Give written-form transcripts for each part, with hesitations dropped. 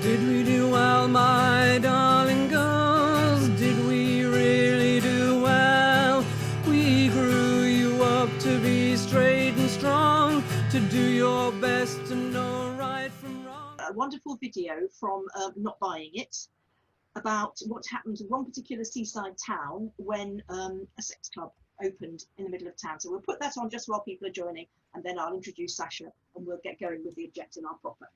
Did we do well, my darling girls? Did we really do well? We grew you up to be straight and strong, to do your best to know right from wrong. A wonderful video from Not Buying It about what happened in one particular seaside town when a sex club opened in the middle of town. So we'll put that on just while people are joining, and then I'll introduce Sasha and we'll get going with the object in our proper.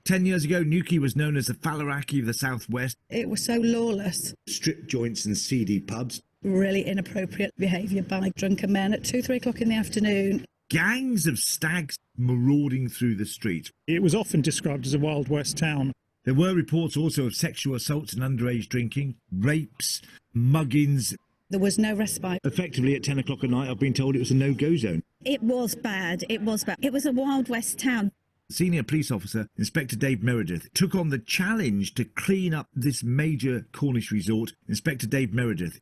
10 years ago, Newquay was known as the Faliraki of the Southwest. It was so lawless. Strip joints and seedy pubs. Really inappropriate behaviour by drunken men at 2, 3 o'clock in the afternoon. Gangs of stags marauding through the streets. It was often described as a Wild West town. There were reports also of sexual assaults and underage drinking, rapes, muggings. There was no respite. Effectively, at 10 o'clock at night, I've been told it was a no-go zone. It was bad. It was bad. It was a Wild West town. Senior police officer, Inspector Dave Meredith, took on the challenge to clean up this major Cornish resort. Inspector Dave Meredith.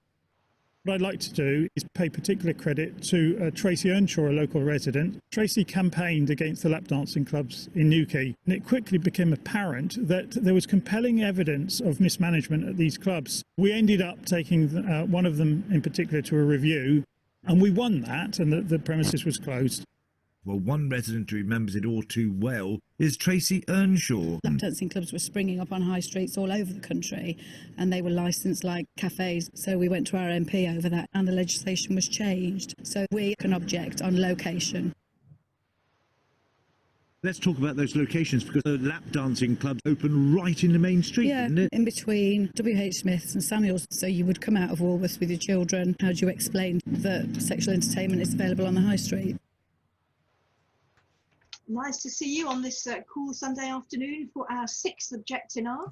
What I'd like to do is pay particular credit to Tracy Earnshaw, a local resident. Tracy campaigned against the lap dancing clubs in Newquay, and it quickly became apparent that there was compelling evidence of mismanagement at these clubs. We ended up taking one of them in particular to a review, and we won that, and the premises was closed. Well, one resident who remembers it all too well is Tracy Earnshaw. Lap dancing clubs were springing up on high streets all over the country, and they were licensed like cafes. So we went to our MP over that, and the legislation was changed. So we can object on location. Let's talk about those locations, because the lap dancing clubs open right in the main street, Yeah, isn't it? in between W.H. Smith's and Samuel's. So you would come out of Woolworths with your children. How do you explain that sexual entertainment is available on the high street? Nice to see you on this cool Sunday afternoon for our 6th Object in R.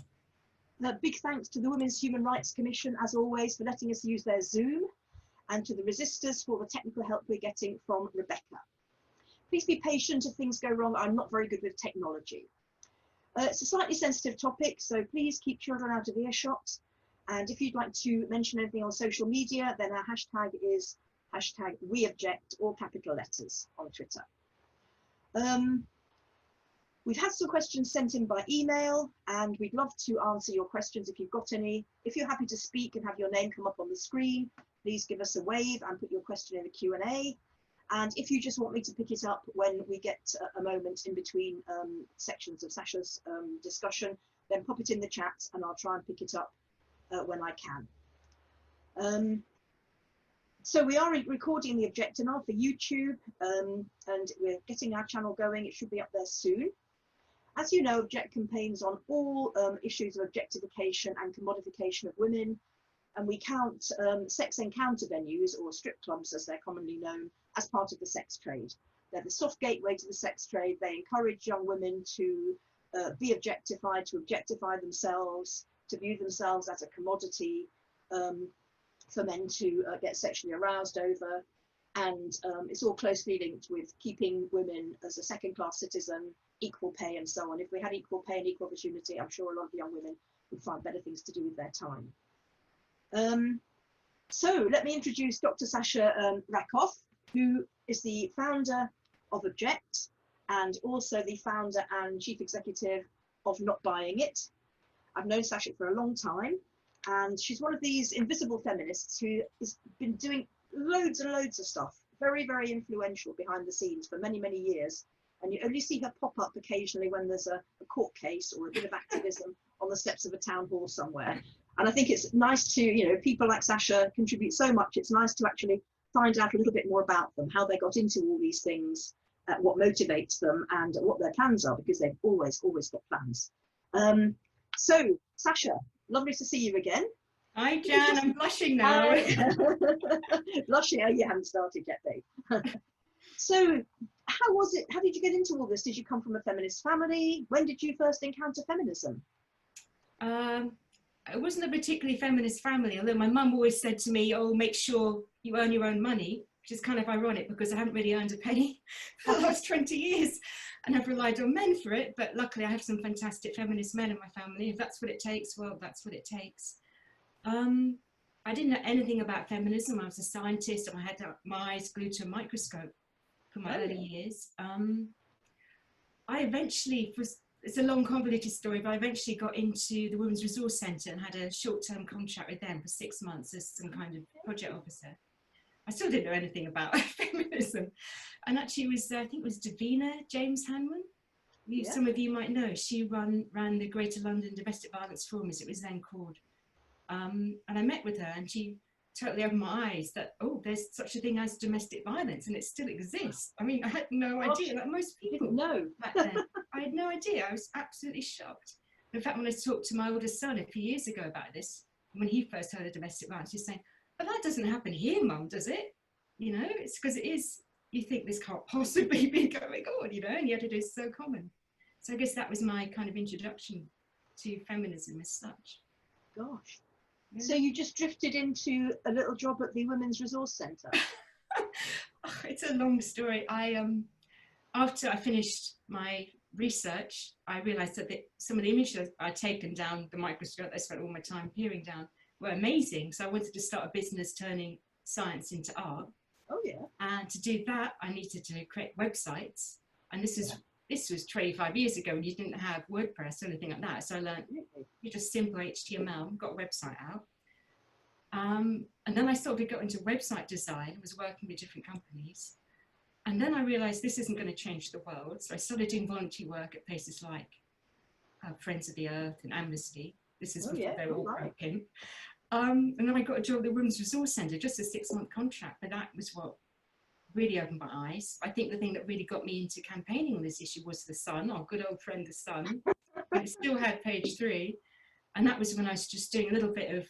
Big thanks to the Women's Human Rights Commission, as always, for letting us use their Zoom, and to the resistors for the technical help we're getting from Rebecca. Please be patient if things go wrong. I'm not very good with technology. It's a slightly sensitive topic, so please keep children out of earshot. And if you'd like to mention anything on social media, then our hashtag is #WeObject, all capital letters, on Twitter. We've had some questions sent in by email, and we'd love to answer your questions if you've got any. If you're happy to speak and have your name come up on the screen, please give us a wave and put your question in the Q&A. And if you just want me to pick it up when we get a moment in between sections of Sasha's discussion, then pop it in the chat and I'll try and pick it up when I can. So we are recording the Object in R for YouTube, and we're getting our channel going. It should be up there soon. As you know, Object campaigns on all issues of objectification and commodification of women, and we count sex encounter venues, or strip clubs as they're commonly known, as part of the sex trade. They're the soft gateway to the sex trade. They encourage young women to be objectified, to objectify themselves, to view themselves as a commodity, for men to get sexually aroused over, and it's all closely linked with keeping women as a second-class citizen, equal pay and so on. If we had equal pay and equal opportunity, I'm sure a lot of young women would find better things to do with their time. So let me introduce Dr. Sasha Rakoff, who is the founder of Object and also the founder and chief executive of Not Buying It. I've known Sasha for a long time, and she's one of these invisible feminists who has been doing loads and loads of stuff, very, very influential behind the scenes for many, many years. And you only see her pop up occasionally when there's a court case or a bit of activism on the steps of a town hall somewhere. And I think it's nice to, you know, people like Sasha contribute so much. It's nice to actually find out a little bit more about them, how they got into all these things, what motivates them, and what their plans are, because they've always got plans. So, Sasha, lovely to see you again. Hi, Jan. I'm blushing now. Blushing? Oh, you haven't started yet, babe. So, how was it? How did you get into all this? Did you come from a feminist family? When did you first encounter feminism? It wasn't a particularly feminist family, although my mum always said to me, oh, make sure you earn your own money, which is kind of ironic because I haven't really earned a penny for the last 20 years and I've relied on men for it. But luckily I have some fantastic feminist men in my family. If that's what it takes, well, that's what it takes. I didn't know anything about feminism. I was a scientist and I had my eyes glued to a microscope for my early years. I eventually, it's a long convoluted story, but I eventually got into the Women's Resource Centre and had a short-term contract with them for 6 months as some kind of project officer. I still didn't know anything about feminism. And actually it was, I think it was Davina James Hanwin, who some of you might know. She ran the Greater London Domestic Violence Forum, as it was then called. And I met with her and she totally opened my eyes that, oh, there's such a thing as domestic violence and it still exists. I mean, I had no idea, like most people didn't know back then. I had no idea. I was absolutely shocked. In fact, when I talked to my oldest son a few years ago about this, when he first heard of domestic violence, he was saying, but that doesn't happen here, Mum, does it? You know, it's because it is, you think this can't possibly be going on, you know, and yet it is so common. So I guess that was my kind of introduction to feminism as such. Gosh. Yeah. So you just drifted into a little job at the Women's Resource Centre? Oh, it's a long story. After I finished my research, I realised that some of the images I'd taken down the microscope, I spent all my time peering down, were amazing. So I wanted to start a business turning science into art. Oh yeah. And to do that, I needed to create websites. And this was 25 years ago when you didn't have WordPress or anything like that. So I learned just simple HTML, got a website out. And then I sort of got into website design, was working with different companies. And then I realized this isn't going to change the world. So I started doing volunteer work at places like Friends of the Earth and Amnesty. This is before they were all broken. And then I got a job at the Women's Resource Centre, just a 6-month contract. But that was what really opened my eyes. I think the thing that really got me into campaigning on this issue was The Sun, our good old friend The Sun. It still had page 3. And that was when I was just doing a little bit of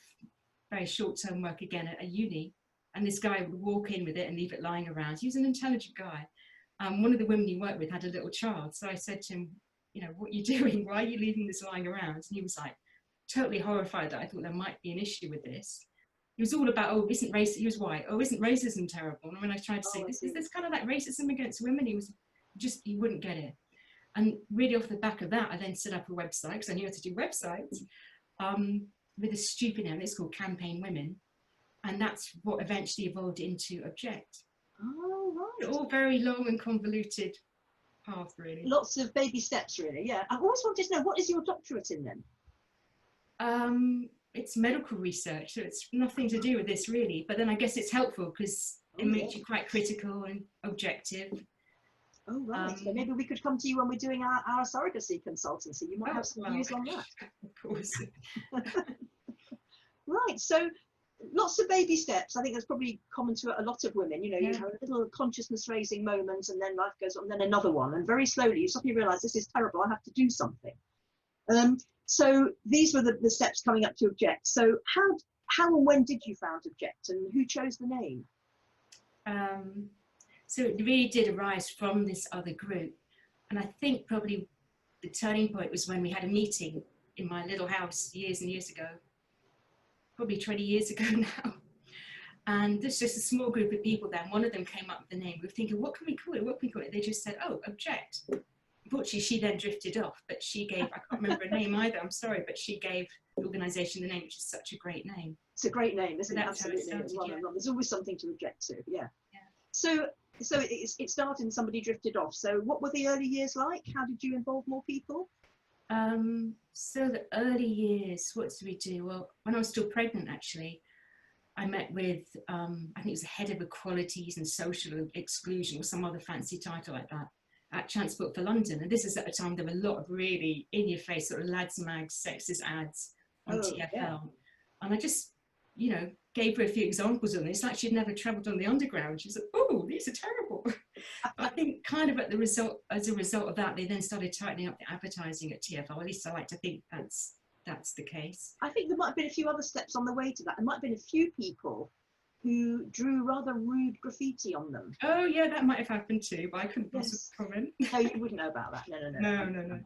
very short-term work again at a uni. And this guy would walk in with it and leave it lying around. He was an intelligent guy. One of the women he worked with had a little child. So I said to him, you know, what are you doing? Why are you leaving this lying around? And he was like, totally horrified that I thought there might be an issue with this. It was all about, oh, isn't race, he was white, oh, isn't racism terrible? And when I tried to say, this is kind of like racism against women, he wouldn't get it. And really off the back of that, I then set up a website, because I knew how to do websites, with a stupid name. It's called Campaign Women. And that's what eventually evolved into Object. Oh, right. All very long and convoluted path, really. Lots of baby steps, really, yeah. I've always wanted to know, what is your doctorate in then? It's medical research, so it's nothing to do with this really, but then I guess it's helpful because it makes you quite critical and objective. Oh right, so maybe we could come to you when we're doing our surrogacy consultancy. You might have some views on that. Of course. Right, so lots of baby steps. I think that's probably common to a lot of women. You know, you have a little consciousness raising moment and then life goes on, then another one, and very slowly you suddenly realise this is terrible, I have to do something. So these were the steps coming up to Object. So how and when did you found Object, and who chose the name? So it really did arise from this other group. And I think probably the turning point was when we had a meeting in my little house years and years ago, probably 20 years ago now. And there's just a small group of people there. And one of them came up with the name. We were thinking, what can we call it? What can we call it? They just said, oh, Object. Unfortunately, she then drifted off, but she gave, I can't remember her name either, I'm sorry, but she gave the organisation the name, which is such a great name. It's a great name, isn't it? Absolutely. Started, There's always something to object to, yeah. So it started and somebody drifted off. So what were the early years like? How did you involve more people? So the early years, what did we do? Well, when I was still pregnant, actually, I met with, I think it was the head of equalities and social exclusion or some other fancy title like that, at Transport for London. And this is at a time there were a lot of really in-your-face sort of lads mags, sexist ads on TfL. Yeah. And I just, you know, gave her a few examples of this, like she'd never travelled on the underground. She was like, oh, these are terrible. I think kind of as a result of that, they then started tightening up the advertising at TfL. At least I like to think that's the case. I think there might have been a few other steps on the way to that. There might have been a few people who drew rather rude graffiti on them. Oh yeah, that might have happened too, but I couldn't possibly comment. No, you wouldn't know about that. No.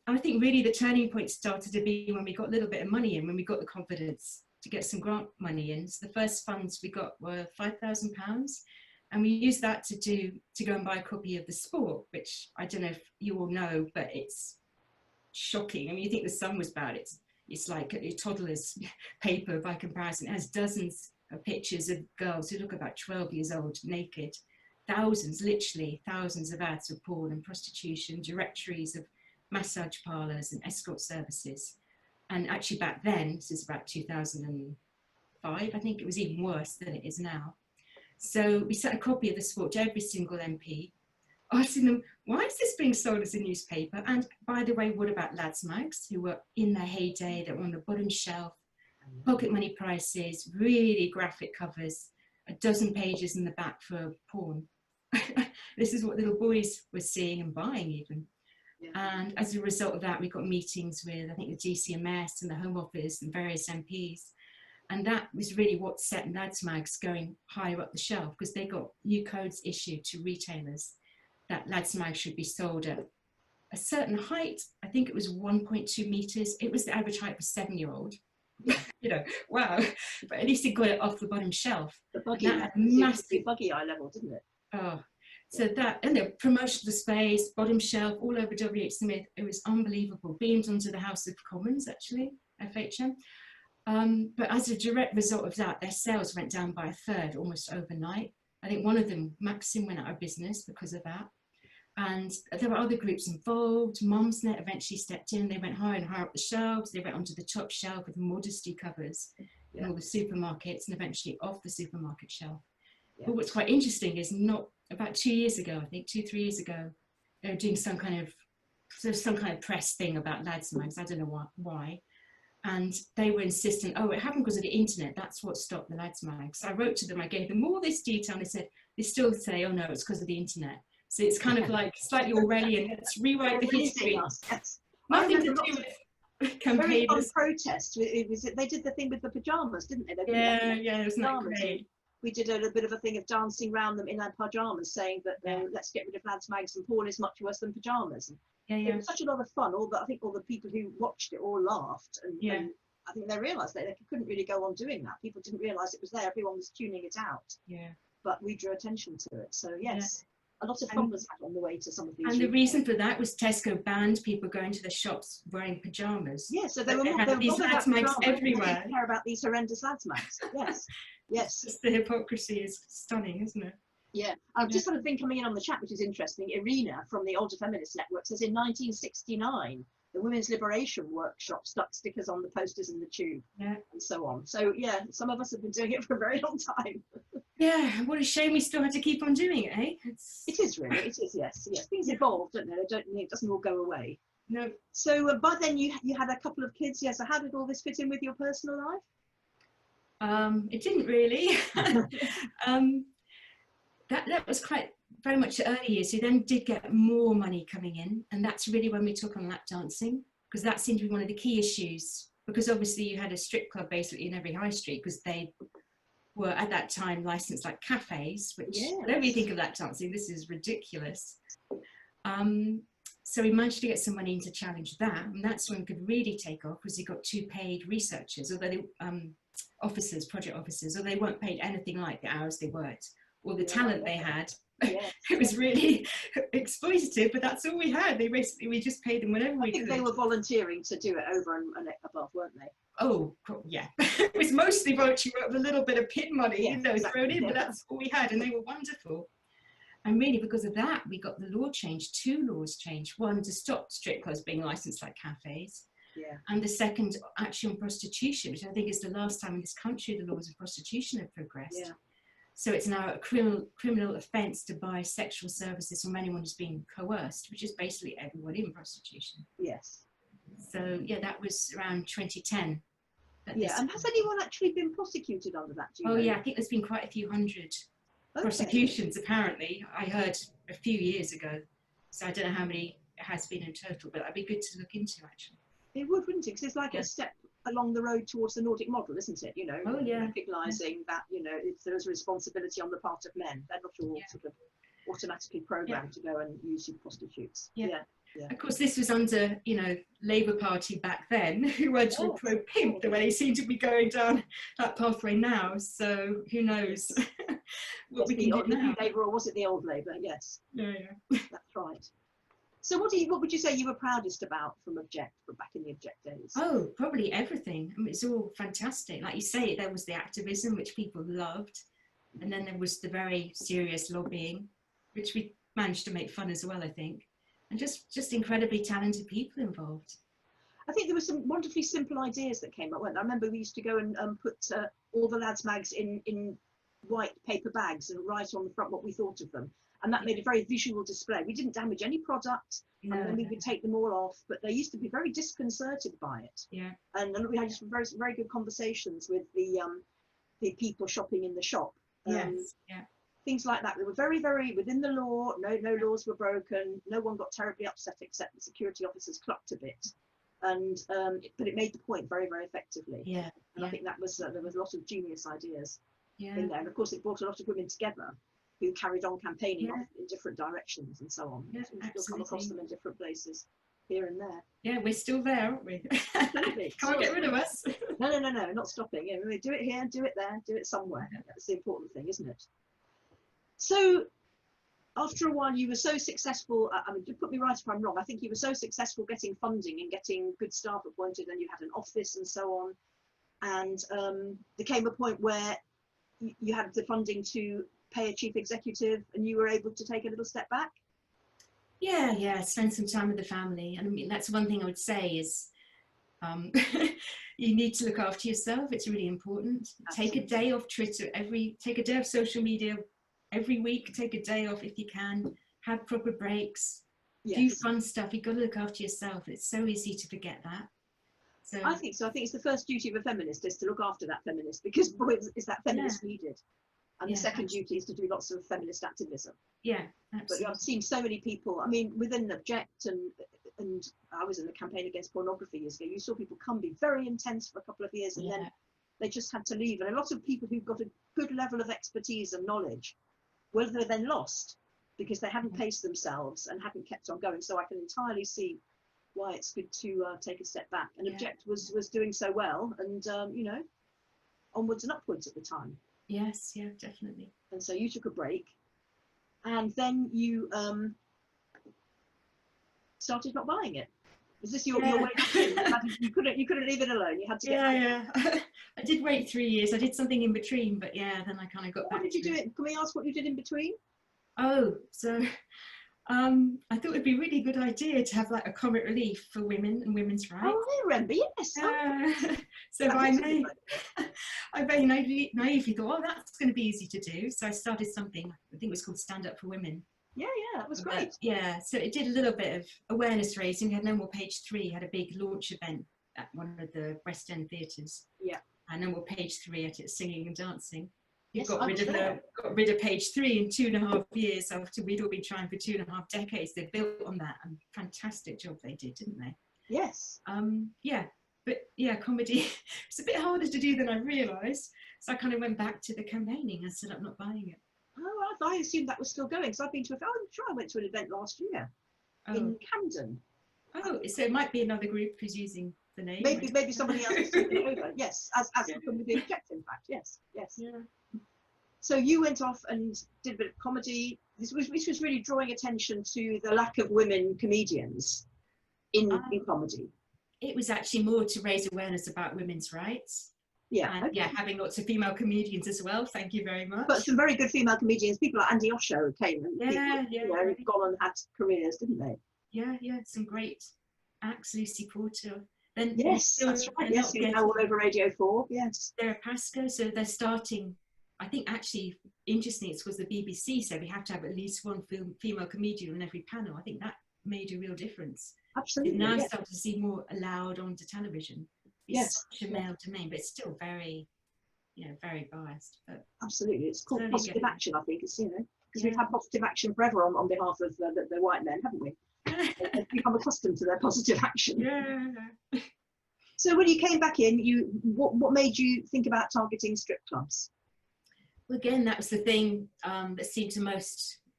I think really the turning point started to be when we got a little bit of money in, when we got the confidence to get some grant money in. So the first funds we got were £5,000, and we used that to go and buy a copy of The Sport, which I don't know if you all know, but it's shocking. I mean, you think The Sun was bad. It's like a toddler's paper by comparison. It has dozens of pictures of girls who look about 12 years old, naked. Thousands, literally thousands of ads of porn and prostitution, directories of massage parlours and escort services. And actually back then, this is about 2005, I think it was even worse than it is now. So we sent a copy of the sport to every single MP, asking them, why is this being sold as a newspaper? And by the way, what about lads mags, who were in their heyday, that were on the bottom shelf, pocket money prices, really graphic covers, a dozen pages in the back for porn. This is what little boys were seeing and buying even. Yeah. And as a result of that, we got meetings with, I think, the GCMS and the Home Office and various MPs. And that was really what set lads mags going higher up the shelf, because they got new codes issued to retailers that lads mags should be sold at a certain height. I think it was 1.2 meters. It was the average height for a 7-year-old. You know, wow. But at least it got it off the bottom shelf. The buggy, that massive buggy eye level, didn't it? Oh, so that, and the promotional displays, bottom shelf, all over W.H. Smith. It was unbelievable. Beamed onto the House of Commons, actually, FHM. But as a direct result of that, their sales went down by a third almost overnight. I think one of them, Maxim, went out of business because of that. And there were other groups involved. Mumsnet eventually stepped in. They went higher and higher up the shelves. They went onto the top shelf with modesty covers in all the supermarkets, and eventually off the supermarket shelf. Yeah. But what's quite interesting is, not about 2 years ago, I think 2-3 years ago, they were doing some kind of press thing about lads mags. I don't know why. And they were insistent, oh, it happened because of the internet. That's what stopped the lads mags. So I wrote to them, I gave them all this detail, and they said, they still say, oh no, it's because of the internet. So it's kind of like slightly Orwellian. Let's rewrite the history. Yes. Nothing to do with campaigners. Protest. They did the thing with the pajamas, didn't they? Yeah, it was not great. We did a bit of a thing of dancing around them in our pajamas, saying that let's get rid of lads mags, and porn is much worse than pajamas. It was such a lot of fun. I think all the people who watched it all laughed, and I think they realised that they couldn't really go on doing that. People didn't realise it was there. Everyone was tuning it out. Yeah. But we drew attention to it. So yes. A lot of fun was had on the way to some of these. And the reason for that was Tesco banned people going to the shops wearing pajamas. Yeah, so they had these lads mags everywhere. They didn't care about these horrendous lads mags. Yes, yes. Just the hypocrisy is stunning, isn't it? Yeah, I've just got a thing coming in on the chat, which is interesting. Irina from the Older Feminist Network says in 1969, the Women's Liberation Workshop stuck stickers on the posters in the tube, and so on. So yeah, some of us have been doing it for a very long time. Yeah, what a shame we still had to keep on doing it, eh? It is really, it is, yes. Things evolve, don't they? It doesn't all go away. No. So, but then you had a couple of kids, yes. So how did all this fit in with your personal life? It didn't really. That was quite very much early years. You then did get more money coming in, and that's really when we took on lap dancing, because that seemed to be one of the key issues. Because obviously you had a strip club basically in every high street, because they were at that time licensed like cafes, which whenever you think of lap dancing, this is ridiculous. So we managed to get some money in to challenge that, and that's when it could really take off, because you got 2 paid researchers, although they project officers, or they weren't paid anything like the hours they worked or the talent they had. It was really exploitative, but that's all we had. We just paid them whenever we could. I think they were volunteering to do it over and above, weren't they? Oh, yeah. It was mostly voluntary work with a little bit of pin money, thrown in, but that's all we had, and they were wonderful. And really, because of that, we got the law changed. 2 laws changed. One, to stop strip clubs being licensed like cafes. And the second, actually on prostitution, which I think is the last time in this country the laws of prostitution have progressed. So it's now a criminal offence to buy sexual services from anyone who's being coerced, which is basically everyone in prostitution. Yes. So yeah, that was around 2010. And has anyone actually been prosecuted under that? Do you know? Yeah, I think there's been quite a few hundred prosecutions apparently. I heard a few years ago. So I don't know how many it has been in total, but that'd be good to look into actually. It would, wouldn't it? Because it's like a step along the road towards the Nordic model, isn't it? Recognising that, there's a responsibility on the part of men. They're not all sort of automatically programmed to go and use prostitutes. Of course, this was under, Labour Party back then, who weren't all pro-pimp the way they seem to be going down that pathway now. So who knows what we can do now. The new Labour, or was it the old Labour? Yes. That's right. So what would you say you were proudest about from back in the Object days? Oh, probably everything. I mean, it's all fantastic. Like you say, there was the activism, which people loved. And then there was the very serious lobbying, which we managed to make fun as well, I think. and just incredibly talented people involved. I think there were some wonderfully simple ideas that came up. I remember we used to go and put all the lads' mags in white paper bags and write on the front what we thought of them. And that made a very visual display. We didn't damage any product, and then we would take them all off, but they used to be very disconcerted by it. Yeah. And we had just very, very good conversations with the people shopping in the shop. Yes. Yeah. Things like that. They were very, very within the law. No laws were broken. No one got terribly upset except the security officers clucked a bit. And but it made the point very, very effectively. Yeah. And I think that was there was a lot of genius ideas Yeah. in there. And of course, it brought a lot of women together who carried on campaigning Yeah. in different directions and so on. Yeah, So we still come across them in different places here and there. Yeah, we're still there, aren't we? Absolutely. Can't get rid of us. No, not stopping. Yeah, we do it here, do it there, do it somewhere. That's the important thing, isn't it? So after a while, you were so successful. I mean, put me right if I'm wrong. I think you were so successful getting funding and getting good staff appointed, and you had an office and so on. And there came a point where you had the funding to pay a chief executive, and you were able to take a little step back. Yeah, spend some time with the family. And I mean, that's one thing I would say is you need to look after yourself. It's really important. Absolutely. Take a day off Twitter take a day off social media every week. Take a day off if you can. Have proper breaks. Yes. Do fun stuff. You've got to look after yourself. It's so easy to forget that. So I think so. I think it's the first duty of a feminist is to look after that feminist, because boy, is that feminist needed. And Yeah, the second absolutely. duty is to do lots of feminist activism. yeah, But absolutely. I've seen so many people, I mean, within Object, and I was in the campaign against pornography years ago, you saw people come be very intense for a couple of years, and then they just had to leave. And a lot of people who've got a good level of expertise and knowledge, well, they're then lost because they hadn't paced themselves and hadn't kept on going. So I can entirely see why it's good to take a step back. And Yeah. Object was doing so well, and you know, onwards and upwards at the time. Yes, yeah, definitely. And so you took a break, and then you started not buying it. Was this your way back in? You couldn't leave it alone. You had to get back. Yeah. I did wait 3 years. I did something in between, but yeah, then I kind of got What back. did you to do? it. Can we ask what you did in between? Oh, so I thought it'd be a really good idea to have like a comic relief for women and women's rights. Oh, I remember. Yes. So I very naively thought, oh, that's going to be easy to do. So I started something, I think it was called Stand Up for Women. Yeah, that was great. Yeah, so it did a little bit of awareness raising. We had No More Page 3, had a big launch event at one of the West End theatres. Yeah. And No More Page 3 at it, singing and dancing. You Yes, got rid of Page 3 in 2.5 years after we'd all been trying for 2.5 decades. They built on that, and fantastic job they did, didn't they? Yes. Yeah, but yeah, comedy it's a bit harder to do than I realised. So I kind of went back to the campaigning and said I'm not buying it. Oh, I assumed that was still going, because I've been to I'm sure I went to an event last year in Camden. Oh, so it might be another group who's using the name. Maybe somebody else has taken it over. Yes, as happened with the Object, in fact. Yes. Yeah. So you went off and did a bit of comedy. This was really drawing attention to the lack of women comedians in comedy. It was actually more to raise awareness about women's rights. Yeah. And yeah, having lots of female comedians as well. Thank you very much. But some very good female comedians, people like Andy Osho came and right. gone and had careers, didn't they? Yeah, some great acts. Lucy Porter. Then yes, that's right. Yes, you're now all over Radio 4. Yes. Sarah Pascoe. So they're starting. I think actually, interestingly, it was the BBC said we have to have at least one female comedian on every panel. I think that made a real difference. Absolutely. Now starting to see more allowed onto television. Yes. Such a male domain, but it's still very, very biased. But absolutely, it's called slowly positive getting action. I think it's because we've had positive action forever on behalf of the white men, haven't we? They've become accustomed to their positive action. Yeah. So when you came back in, what made you think about targeting strip clubs? Well, again, that was the thing that seemed to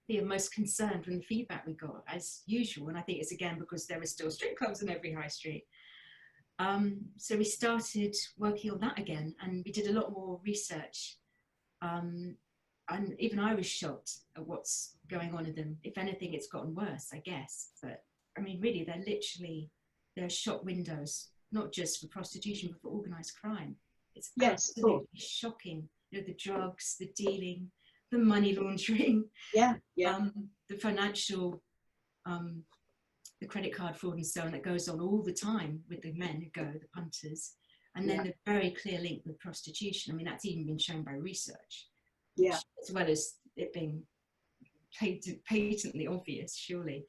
be of most concern from the feedback we got, as usual. And I think it's again because there were still strip clubs in every high street. So we started working on that again, and we did a lot more research. And even I was shocked at what's going on in them. If anything, it's gotten worse, I guess. But I mean, really, they're shop windows, not just for prostitution, but for organised crime. It's absolutely shocking. The drugs, the dealing, the money laundering, the financial the credit card fraud and so on that goes on all the time with the men who go, the punters. And then the very clear link with prostitution. I mean, that's even been shown by research. Yeah. As well as it being patently obvious, surely.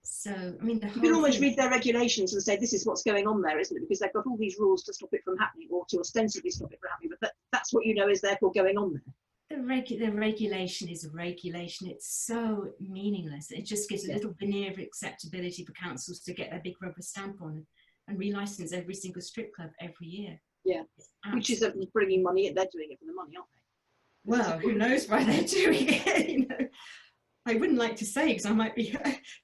So, I mean, the whole you can almost thing, read their regulations and say this is what's going on there, isn't it? Because they've got all these rules to stop it from happening, or to ostensibly stop it from happening. But that's what you know is therefore going on there. the regulation is a regulation. It's so meaningless. It just gives a little veneer of acceptability for councils to get their big rubber stamp on and relicense every single strip club every year. Yeah, which is bringing money in. They're doing it for the money, aren't they? Well, who knows why they're doing it? You know, I wouldn't like to say because I might be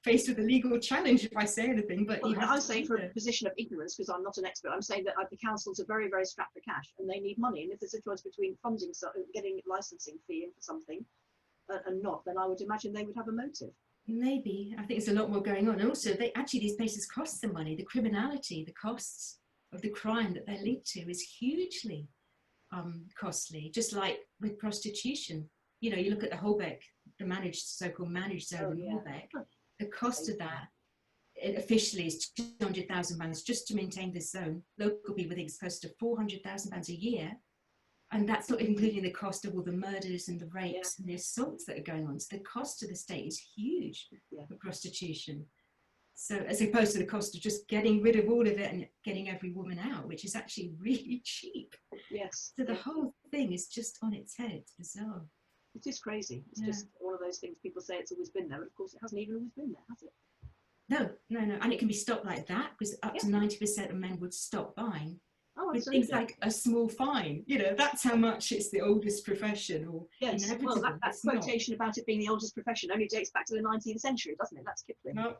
faced with a legal challenge if I say anything. But well, I'm saying from a position of ignorance, because I'm not an expert, I'm saying that the councils are very, very strapped for cash and they need money. And if there's a choice between funding, getting a licensing fee in for something and not, then I would imagine they would have a motive. Maybe. I think there's a lot more going on. And also, these places cost them money. The criminality, the costs of the crime that they're linked to is hugely costly. Just like with prostitution, you know, you look at the Holbeck, the so-called managed zone in Holbeck. The cost of that officially is £200,000 just to maintain this zone. Local people think it's close to £400,000 a year. And that's not including the cost of all the murders and the rapes and the assaults that are going on. So the cost to the state is huge for prostitution. So as opposed to the cost of just getting rid of all of it and getting every woman out, which is actually really cheap. Yes. So the whole thing is just on its head. It's bizarre. It is crazy. It's just one of those things people say it's always been there, but of course it hasn't even always been there, has it? No. And it can be stopped like that because up to 90% of men would stop buying. Oh, with things like a small fine, you know, that's how much it's the oldest profession. Or well, that quotation about it being the oldest profession only dates back to the 19th century, doesn't it? That's Kipling. No.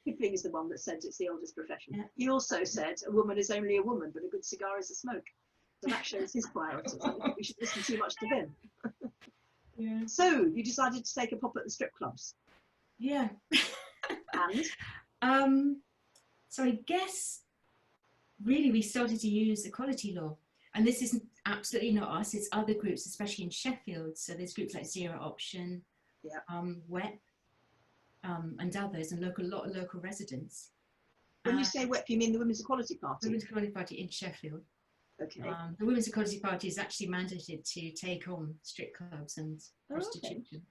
Kipling is the one that said it's the oldest profession. Yeah. He also said a woman is only a woman, but a good cigar is a smoke. So that shows his priorities. I don't think we should listen too much to him. So you decided to take a pop at the strip clubs. Yeah. And? So I guess really we started to use equality law, and this is absolutely not us, it's other groups, especially in Sheffield. So there's groups like Zero Option, WEP, and others, and a lot of local residents. When you say WEP, you mean the Women's Equality Party? Women's Equality Party in Sheffield. Okay. The Women's Equality Party is actually mandated to take on strip clubs and prostitution.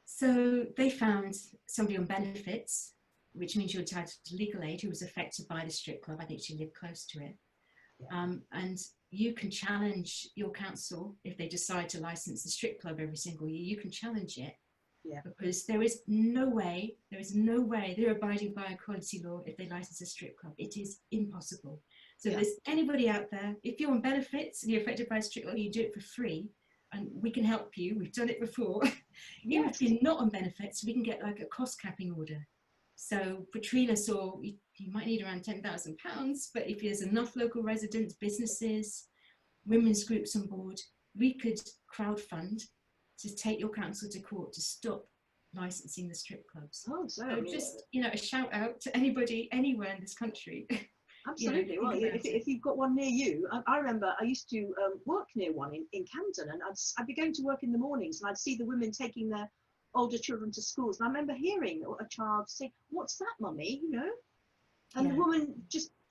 So they found somebody on benefits, which means you're entitled to legal aid, who was affected by the strip club. I think she lived close to it. And you can challenge your council if they decide to license the strip club every single year. You can challenge it because there is no way they're abiding by equality law if they license a strip club. It is impossible. So if there's anybody out there, if you're on benefits and you're affected by a strip club, you do it for free. And we can help you. We've done it before. Even if you're not on benefits, we can get like a cost capping order. So Katrina saw you might need around £10,000, but if there's enough local residents, businesses, women's groups on board, we could crowdfund to take your council to court to stop licensing the strip clubs. Oh, so just, you know, a shout out to anybody anywhere in this country. Absolutely. You know, well, if you've got one near you, I remember I used to work near one in Camden, and I'd be going to work in the mornings, and I'd see the women taking their older children to schools, and I remember hearing a child say, "What's that, mummy?" You know, and the woman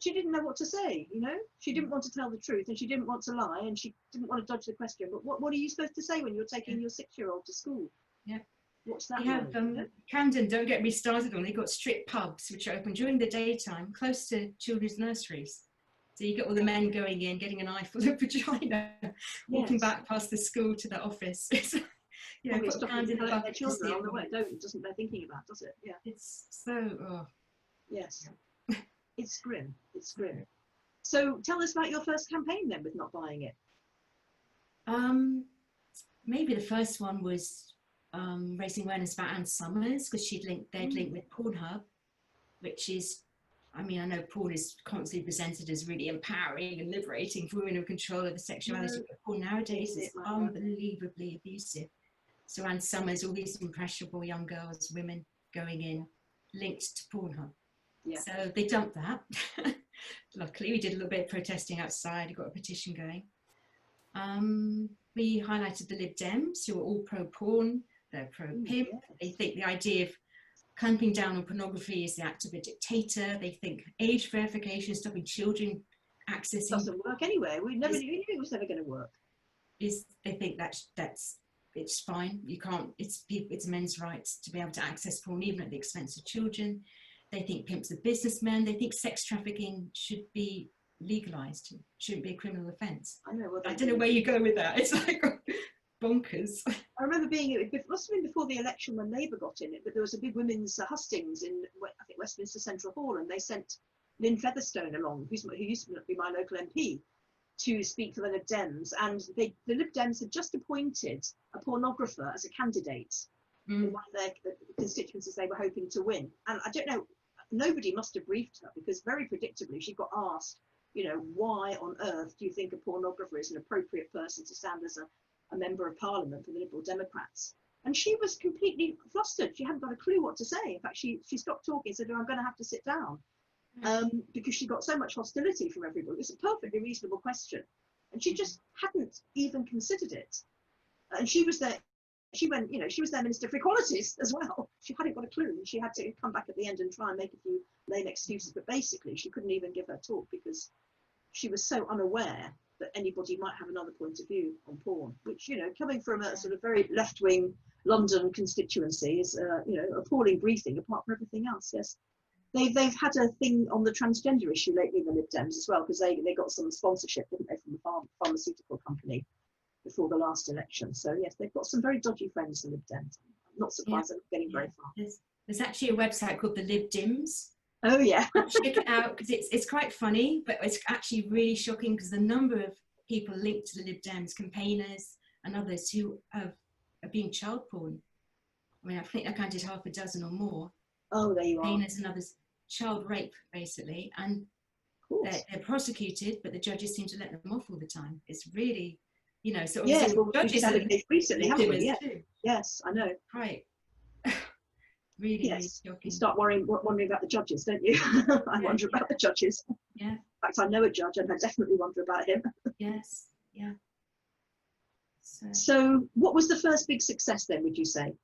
she didn't know what to say. You know, she didn't want to tell the truth, and she didn't want to lie, and she didn't want to dodge the question. But what are you supposed to say when you're taking your 6-year-old to school? Yeah. What's that? We have Camden, don't get me started on, they've got strip pubs which are open during the daytime close to children's nurseries. So you get all the men going in, getting an eyeful of vagina, walking back past the school to the office. You know, put hand in the bucket. Their children on the way, doesn't they're thinking about, does it? Yeah. It's so, Yes. It's grim. It's grim. So tell us about your first campaign then with not buying it. Maybe the first one was raising awareness about Anne Summers, because they'd linked with Pornhub, which is, I mean, I know porn is constantly presented as really empowering and liberating for women in control of the sexuality, but porn nowadays is unbelievably abusive. So Anne Summers, all these impressionable young girls, women going in, linked to Pornhub. Yeah. So they dumped that. Luckily, we did a little bit of protesting outside, got a petition going. We highlighted the Lib Dems, who were all pro-porn. they're pro-pimp. They think the idea of clamping down on pornography is the act of a dictator. They think age verification, stopping children accessing, doesn't work anyway. We knew it was never going to work. They think that's it's fine. You can't. It's men's rights to be able to access porn even at the expense of children. They think pimps are businessmen. They think sex trafficking should be legalized. Shouldn't be a criminal offence. I know. Well, I don't know where you go with that. It's like bonkers. I remember it must have been before the election when Labour got in it, but there was a big women's hustings in, I think, Westminster Central Hall, and they sent Lynn Featherstone along, who used to be my local MP, to speak for the Lib Dems, and the Lib Dems had just appointed a pornographer as a candidate in one of their constituencies they were hoping to win. And I don't know, nobody must have briefed her, because very predictably she got asked, you know, why on earth do you think a pornographer is an appropriate person to stand as a member of Parliament for the Liberal Democrats? And she was completely flustered. She hadn't got a clue what to say. In fact, she stopped talking and said, oh, I'm going to have to sit down. Because she got so much hostility from everybody. It's a perfectly reasonable question, and she just hadn't even considered it. And she was there. She went, you know, she was their Minister for Equalities as well. She hadn't got a clue, and she had to come back at the end and try and make a few lame excuses. But basically, she couldn't even give her talk because she was so unaware that anybody might have another point of view on porn. Which, you know, coming from a sort of very left-wing London constituency is, you know, appalling briefing apart from everything else. Yes. They've had a thing on the transgender issue lately, the Lib Dems as well, because they got some sponsorship, didn't they, from a pharmaceutical company before the last election. So yes, they've got some very dodgy friends, the Lib Dems. I'm not surprised they're not getting very far. There's actually a website called the Lib Dims. Oh yeah. Check it out, because it's quite funny, but it's actually really shocking because the number of people linked to the Lib Dems, campaigners and others who are being child porn. I mean, I think I counted half a dozen or more. Oh, there you are. Campaigners and others. Child rape, basically, and they're prosecuted, but the judges seem to let them off all the time. It's really, you know, so yes, well, judges had a case recently, haven't we? Yeah. Too. Yes, I know. Right. Really, yes. really you start wondering about the judges, don't you? I wonder about the judges. Yeah. In fact, I know a judge, and I definitely wonder about him. Yes. Yeah. So, what was the first big success then? Would you say?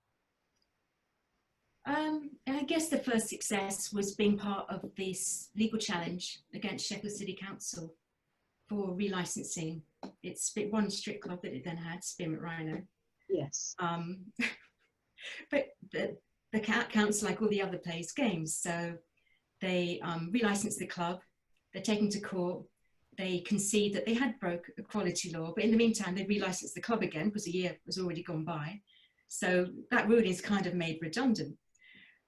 I guess the first success was being part of this legal challenge against Sheffield City Council for relicensing. It's one strict club that it then had, Spearmint Rhino. Yes. But the council, like all the other, plays games. So they relicense the club, they're taken to court, they concede that they had broke equality law, but in the meantime they relicensed the club again because a year was already gone by. So that ruling is kind of made redundant.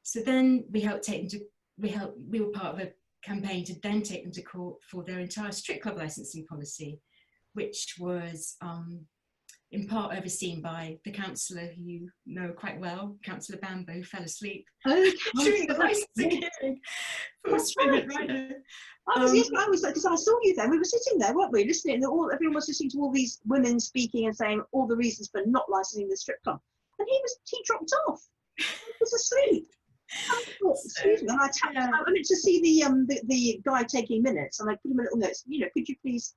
So then we were part of a campaign to then take them to court for their entire strip club licensing policy, which was in part overseen by the councillor who you know quite well, Councillor Bambo, who fell asleep during the licensing hearing for Spearmint Rhino. Yes, I was, because I saw you then. We were sitting there, weren't we, listening, and everyone was listening to all these women speaking and saying all the reasons for not licensing the strip club, and he dropped off. He was asleep. Excuse me. And I went to see the guy taking minutes, and I put him a little note. You know, could you please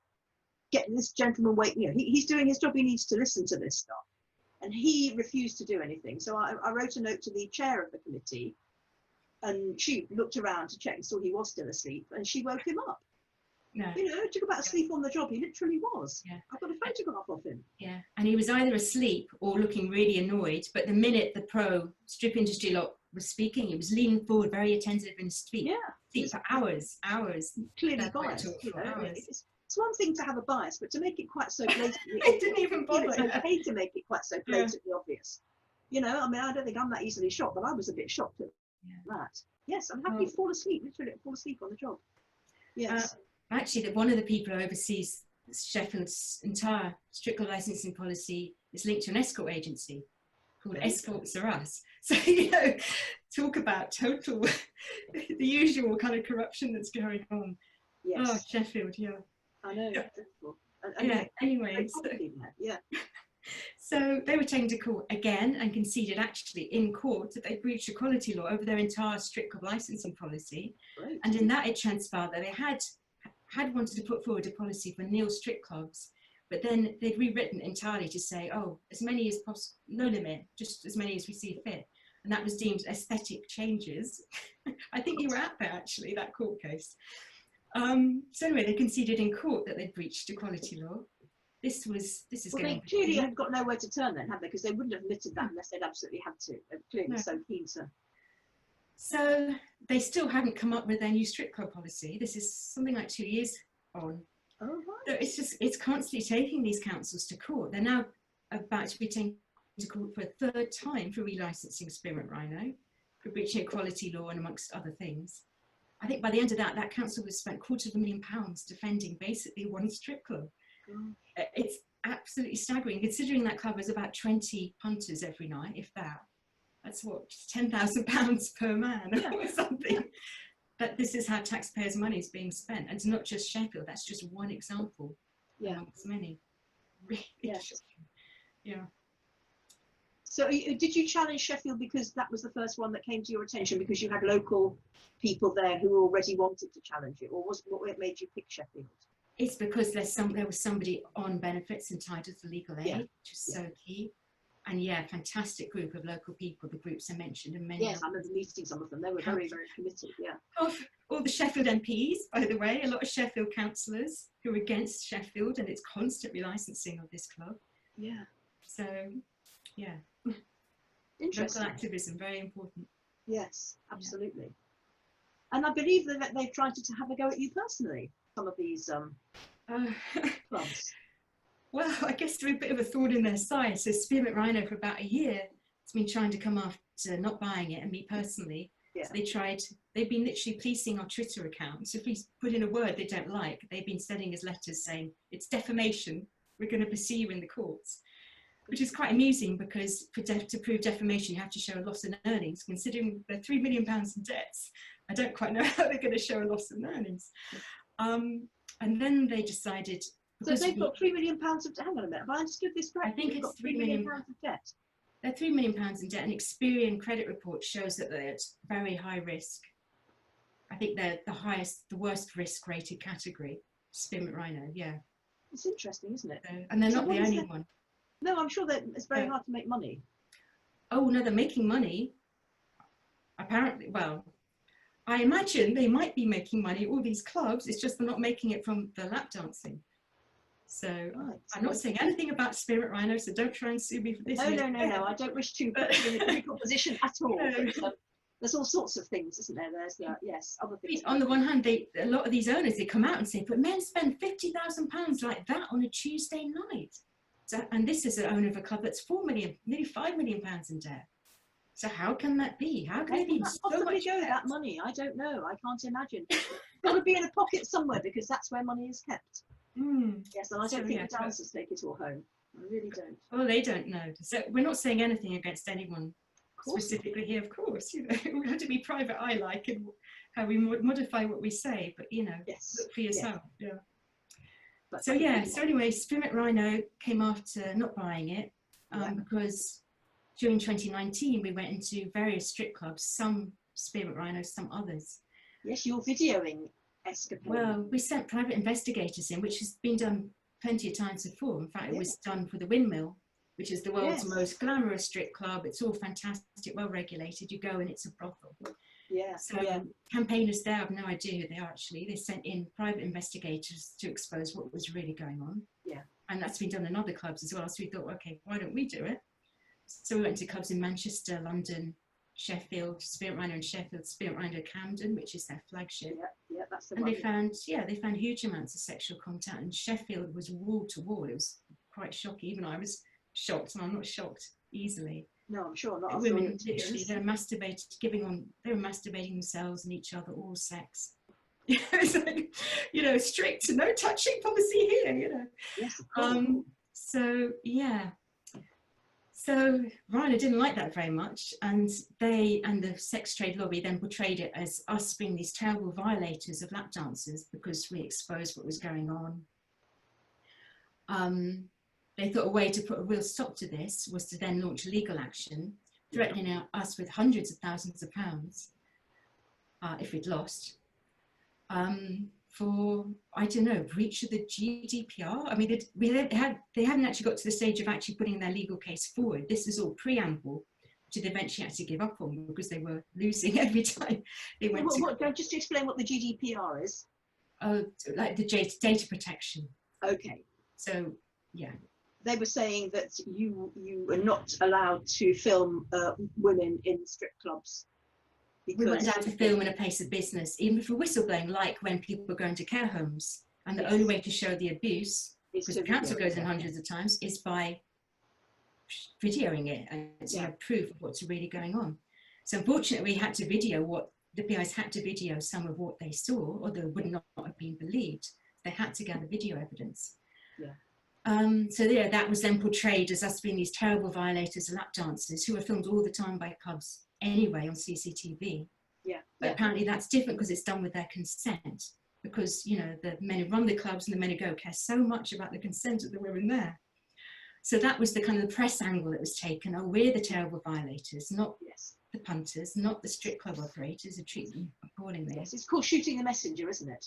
get this gentleman wait? You know, he's doing his job. He needs to listen to this stuff, and he refused to do anything. So I wrote a note to the chair of the committee, and she looked around to check and saw he was still asleep, and she woke him up. No. You know, talk about asleep on the job. He literally was. Yeah. I've got a photograph of him. Yeah, and he was either asleep or looking really annoyed. But the minute the pro strip industry lot was speaking, he was leaning forward, very attentive in his speech. Yeah. For hours. Clearly biased. You know, it's one thing to have a bias, but to make it quite so blatantly it didn't even bother. It's okay to make it quite so blatantly obvious. You know, I mean, I don't think I'm that easily shocked, but I was a bit shocked at that. Yes, I'm happy to fall asleep, literally fall asleep on the job. Yes. Actually, one of the people who oversees Sheffield's entire strip club licensing policy is linked to an escort agency called Escorts Are Us. So, you know, talk about total, the usual kind of corruption that's going on. Yes. Oh, Sheffield, yeah. I know. Yeah. Anyway, so they were taken to court again and conceded actually in court that they breached equality law over their entire strip club licensing policy. Right. And in that it transpired that they had wanted to put forward a policy for nil strip clubs, But then they'd rewritten entirely to say, oh, as many as possible, no limit, just as many as we see fit. And that was deemed aesthetic changes. I think you were at that, actually, that court case. So anyway, they conceded in court that they'd breached equality law. This is well, going they clearly have got nowhere to turn then, have they? Because they wouldn't have admitted that unless they'd absolutely had to. They're clearly No. so keen to. So they still haven't come up with their new strip club policy. This is something like 2 years on. Oh, right. So it's constantly taking these councils to court. They're now about to be taken to court for a third time for relicensing Spearmint Rhino, for breaching equality law and amongst other things. I think by the end of that council has spent £250,000 defending basically one strip club. It's absolutely staggering, considering that club has about 20 punters every night, if that. That's what, £10,000 per man or something. That this is how taxpayers' money is being spent. And it's not just Sheffield, that's just one example amongst many. Really shocking. Yeah. So did you challenge Sheffield because that was the first one that came to your attention, because you had local people there who already wanted to challenge it, or what made you pick Sheffield? It's because there was somebody on benefits entitled to legal aid, which is so key. And fantastic group of local people, the groups I mentioned, and many Yes, I remember meeting some of them. They were very, very committed, all the Sheffield MPs, by the way, a lot of Sheffield councillors who are against Sheffield and its constant relicensing of this club. Yeah. So, Interesting. Local activism, very important. Yes, absolutely. And I believe that they've tried to have a go at you personally, some of these clubs. Well, I guess they're a bit of a thorn in their side. So Spearmint Rhino for about a year has been trying to come after not buying it and me personally. Yeah. So they've been literally policing our Twitter account. So if we put in a word they don't like, they've been sending us letters saying, it's defamation, we're going to pursue you in the courts. Which is quite amusing because to prove defamation, you have to show a loss in earnings. Considering they're £3 million in debts, I don't quite know how they're going to show a loss in earnings. And then they decided... So they've got £3 million of debt. Hang on a minute, have I understood this correctly? I think they've it's got £3 million of debt. They're £3 million in debt, and Experian credit report shows that they're at very high risk. I think they're the worst risk rated category, Spearmint Rhino, It's interesting, isn't it? So, and they're not the only one. No, I'm sure that it's very hard to make money. Oh, no, they're making money. Apparently, well, I imagine they might be making money, all these clubs, it's just they're not making it from the lap dancing. So I'm not saying anything about Spearmint Rhino, so don't try and sue me for this. No, I don't wish to put you in a difficult position at all. But, there's all sorts of things, isn't there? There's other things. On the one hand, a lot of these owners, they come out and say, but men spend £50,000 like that on a Tuesday night. So, and this is an owner of a club that's nearly £5 million in debt. So how can that be? How can they be so possibly much go debt? that money? I don't know. I can't imagine. It's got to be in a pocket somewhere, because that's where money is kept. Yes, and I don't think the dancers take it all home. I really don't. Well, they don't know. So we're not saying anything against anyone specifically here, of course. We have to be private eye-like in how we modify what we say, but look for yourself. Yeah. But so anyway, Spearmint Rhino came after not buying it because during 2019 we went into various strip clubs, some Spearmint Rhinos, some others. Yes, you're videoing escapades. Well, we sent private investigators in, which has been done plenty of times before. In fact, it was done for the Windmill, which is the world's most glamorous strip club. It's all fantastic, well regulated. You go and it's a brothel. Campaigners there have no idea who they are actually. They sent in private investigators to expose what was really going on. And that's been done in other clubs as well. So we thought, okay, why don't we do it? So we went to clubs in Manchester, London, Sheffield, Spearmint Rhino in Sheffield, Spearmint Rhino Camden, which is their flagship. That's the and one. they found huge amounts of sexual contact, and Sheffield was wall to wall. It was quite shocking. Even I was shocked, and I'm not shocked easily. No, I'm sure not. Women literally, they were masturbating themselves and each other, all sex. It's like, strict, no touching policy here, Yes, of course. So Rhino didn't like that very much, and they and the sex trade lobby then portrayed it as us being these terrible violators of lap dancers because we exposed what was going on. They thought a way to put a real stop to this was to then launch legal action, threatening us with hundreds of thousands of pounds if we'd lost, for, I don't know, breach of the GDPR. I mean, they haven't actually got to the stage of actually putting their legal case forward. This is all preamble, which they eventually actually give up on because they were losing every time they went just to explain what the GDPR is. Like the data protection. Okay. So, yeah. They were saying that you were not allowed to film women in strip clubs. We weren't allowed to film in a place of business, even for whistleblowing, like when people go into care homes. And the only way to show the abuse, because the council goes in hundreds of times, is by videoing it and have proof of what's really going on. So unfortunately, we had to video the PIs had to video some of what they saw, or they would not have been believed. They had to gather video evidence. Yeah. So yeah, that was then portrayed as us being these terrible violators of lap dancers who were filmed all the time by clubs anyway on CCTV. Yeah. But apparently that's different because it's done with their consent. Because, you know, the men who run the clubs and the men who go care so much about the consent of the women there. So that was the kind of the press angle that was taken. Oh, we're the terrible violators, not the punters, not the strip club operators who treat them appallingly. Yes, it's called shooting the messenger, isn't it?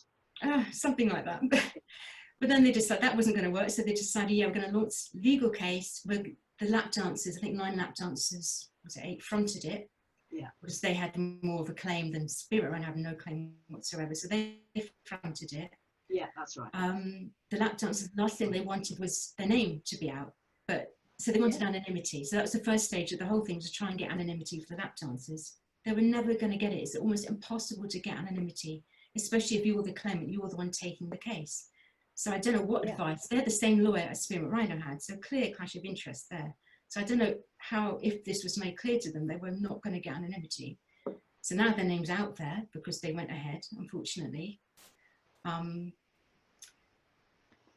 Something like that. But then they decided that wasn't going to work, so they decided, yeah, we're going to launch legal case where the lap dancers, I think 9 lap dancers, was it 8, fronted it. Yeah. Because they had more of a claim than Spirit Run had no claim whatsoever, so they fronted it. Yeah, that's right. The lap dancers, the last thing they wanted was their name to be out, but so they wanted anonymity. So that was the first stage of the whole thing, was to try and get anonymity for the lap dancers. They were never going to get it. It's almost impossible to get anonymity, especially if you're the claimant, you're the one taking the case. So I don't know what advice. They're the same lawyer as Spirit Rhino had, so clear clash of interest there. So I don't know how, if this was made clear to them, they were not going to get anonymity. So now their name's out there because they went ahead, unfortunately.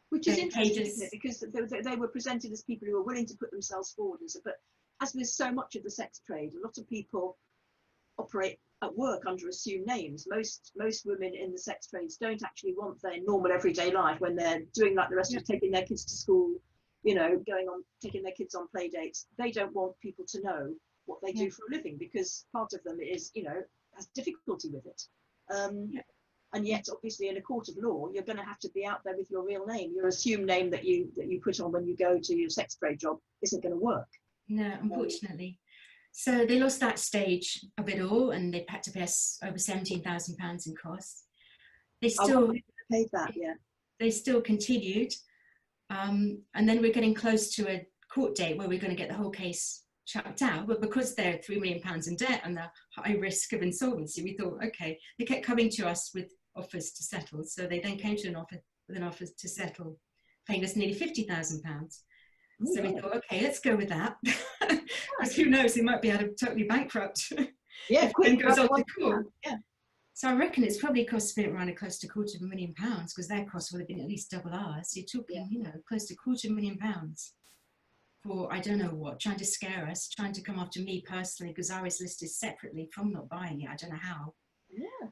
Which is interesting, isn't it? Because they were presented as people who were willing to put themselves forward. But as with so much of the sex trade, a lot of people operate at work under assumed names. Most women in the sex trades don't actually want their normal everyday life when they're doing like the rest of taking their kids to school, you know, taking their kids on play dates. They don't want people to know what they do for a living, because part of them is, you know, has difficulty with it. And yet, obviously, in a court of law, you're going to have to be out there with your real name. Your assumed name that you put on when you go to your sex trade job isn't going to work. No, unfortunately. So they lost that stage of it all, and they had to pay us over £17,000 in costs. They still paid that, yeah. They still continued, and then we're getting close to a court date where we're going to get the whole case chucked out. But because they're £3 million in debt and the high risk of insolvency, we thought, okay. They kept coming to us with offers to settle, so they then came to an offer to settle, paying us nearly £50,000. So we thought, okay, let's go with that. Because who knows, they might be out of totally bankrupt. Yeah, quick. Goes on to court. Yeah. So I reckon it's probably cost Spirit Rhino close to £250,000, because their costs would have been at least double ours. So you're talking, you know, close to £250,000 for I don't know what, trying to scare us, trying to come after me personally, because I was listed separately from not buying it. I don't know how. Yeah.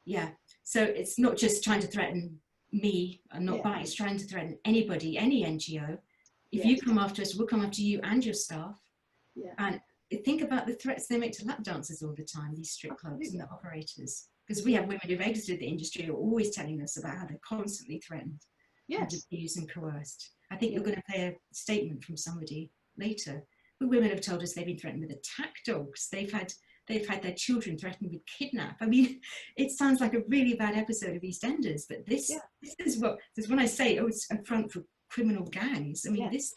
Yeah. So it's not just trying to threaten me and not buying, it's trying to threaten anybody, any NGO. If you come after us, we'll come after you and your staff. Yeah. And think about the threats they make to lap dancers all the time, these strip clubs and the operators. Because we have women who've exited the industry who are always telling us about how they're constantly threatened and abused and coerced. I think you're going to play a statement from somebody later. But women have told us they've been threatened with attack dogs. They've had their children threatened with kidnap. I mean, it sounds like a really bad episode of EastEnders, but this is when I say, oh, it's a front for criminal gangs. I mean, this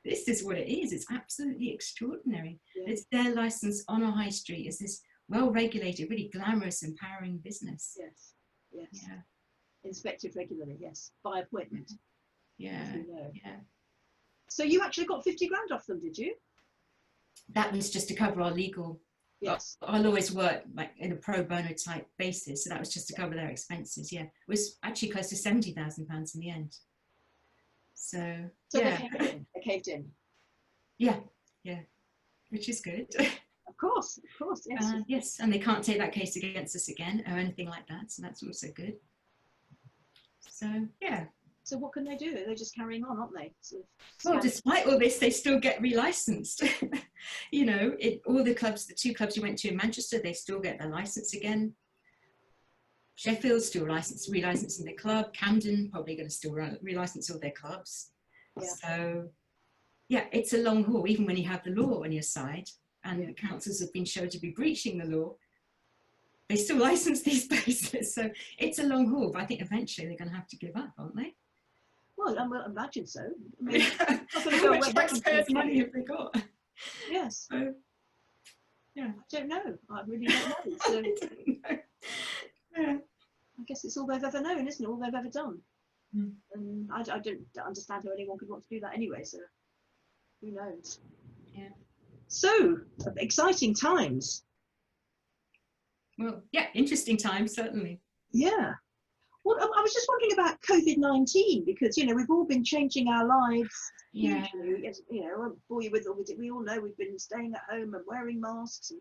is what it is. It's absolutely extraordinary. It's their license on a high street is this well-regulated, really glamorous, empowering business. Yes. Yeah. Inspected regularly, yes, by appointment. Yeah. So you actually got 50 grand off them, did you? That was just to cover our legal. Yes. Our lawyers work like in a pro bono type basis, so that was just to cover their expenses. Yeah, it was actually close to £70,000 in the end. So they caved in. Yeah, which is good. Of course, yes. Yes, and they can't take that case against us again or anything like that, so that's also good. So yeah. So what can they do? They're just carrying on, aren't they? Well, despite all this, they still get relicensed. You know, all the clubs, the 2 clubs you went to in Manchester, they still get their license again. Sheffield's still relicensing their club. Camden probably going to still relicense all their clubs. Yeah. So, yeah, it's a long haul, even when you have the law on your side, and the councils have been shown to be breaching the law. They still license these places. So it's a long haul, but I think eventually they're going to have to give up, aren't they? Well, I imagine so. I mean, How much taxpayers' money have they got? Yes. So, yeah. I don't know. I really don't know. So I don't know. Yeah. I guess it's all they've ever known, isn't it? All they've ever done. Mm. And I don't understand how anyone could want to do that anyway. So who knows? Yeah. So exciting times. Well, yeah, interesting times, certainly. Yeah. Well, I was just wondering about COVID-19 because, you know, we've all been changing our lives Yeah. hugely. As, you know, I'll bore you with all we all know we've been staying at home and wearing masks.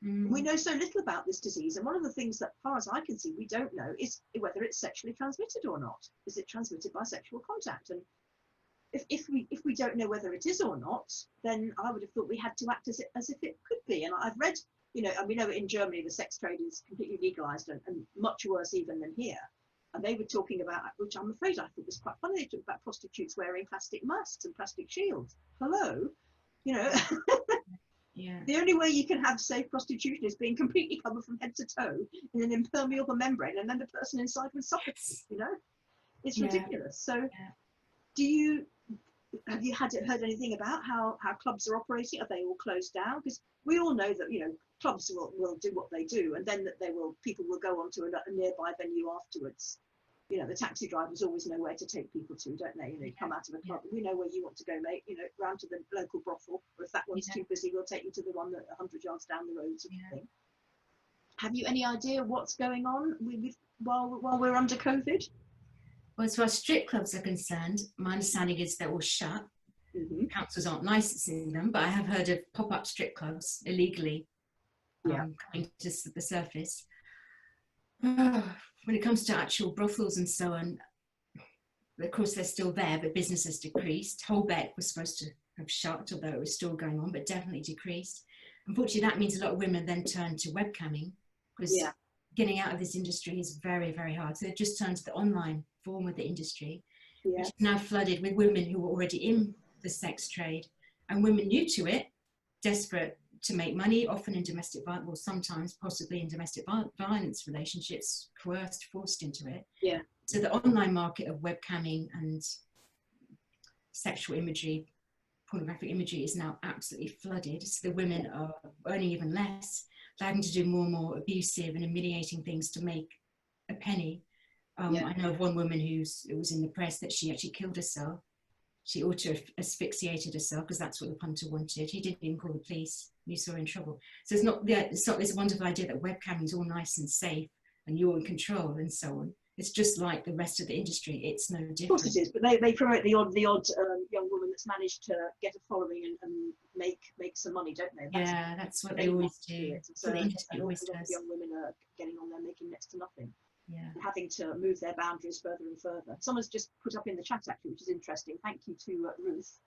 And we know so little about this disease. And one of the things that, as far as I can see, we don't know is whether it's sexually transmitted or not. Is it transmitted by sexual contact? And if we don't know whether it is or not, then I would have thought we had to act as if it could be. And I've read, you know, and we know in Germany the sex trade is completely legalized and much worse even than here. And they were talking about, which I'm afraid I thought was quite funny, they talked about prostitutes wearing plastic masks and plastic shields. Hello, you know. Yeah. The only way you can have safe prostitution is being completely covered from head to toe in an impermeable membrane, and then the person inside would suffocate. You know, it's ridiculous. So, have you heard anything about how clubs are operating? Are they all closed down? Because we all know that, you know, clubs will do what they do, and then that people will go on to a nearby venue afterwards. You know, the taxi drivers always know where to take people to, don't they? You know, you come out of a club, we know where you want to go, mate. You know, round to the local brothel, or if that one's too busy, we'll take you to the one that 100 yards down the road, sort of thing. Have you any idea what's going on while we're under COVID? Well, as far as strip clubs are concerned, my understanding is they're all shut. Councils aren't licensing them, but I have heard of pop-up strip clubs illegally coming to the surface. When it comes to actual brothels and so on, of course they're still there, but business has decreased. Holbeck was supposed to have shut, although it was still going on, but definitely decreased. Unfortunately, that means a lot of women then turn to webcamming, because getting out of this industry is very, very hard. So they've just turned to the online form of the industry, which is now flooded with women who were already in the sex trade, and women new to it, desperate to make money, often in domestic violence, well, sometimes possibly in domestic violence relationships, coerced, forced into it. Yeah. So the online market of webcamming and sexual imagery, pornographic imagery, is now absolutely flooded. So the women are earning even less, they're having to do more and more abusive and humiliating things to make a penny. I know of one woman it was in the press that she actually killed herself. She auto-asphyxiated herself because that's what the punter wanted. He didn't even call the police. You saw her in trouble. So it's not this wonderful idea that webcamming is all nice and safe and you're in control and so on. It's just like the rest of the industry. It's no different. Of course it is, but they promote the odd young woman that's managed to get a following and make some money, don't they? That's what they always do. So the industry always does. Young women are getting on there making next to nothing. Yeah. And having to move their boundaries further and further. Someone's just put up in the chat actually, which is interesting. Thank you to Ruth.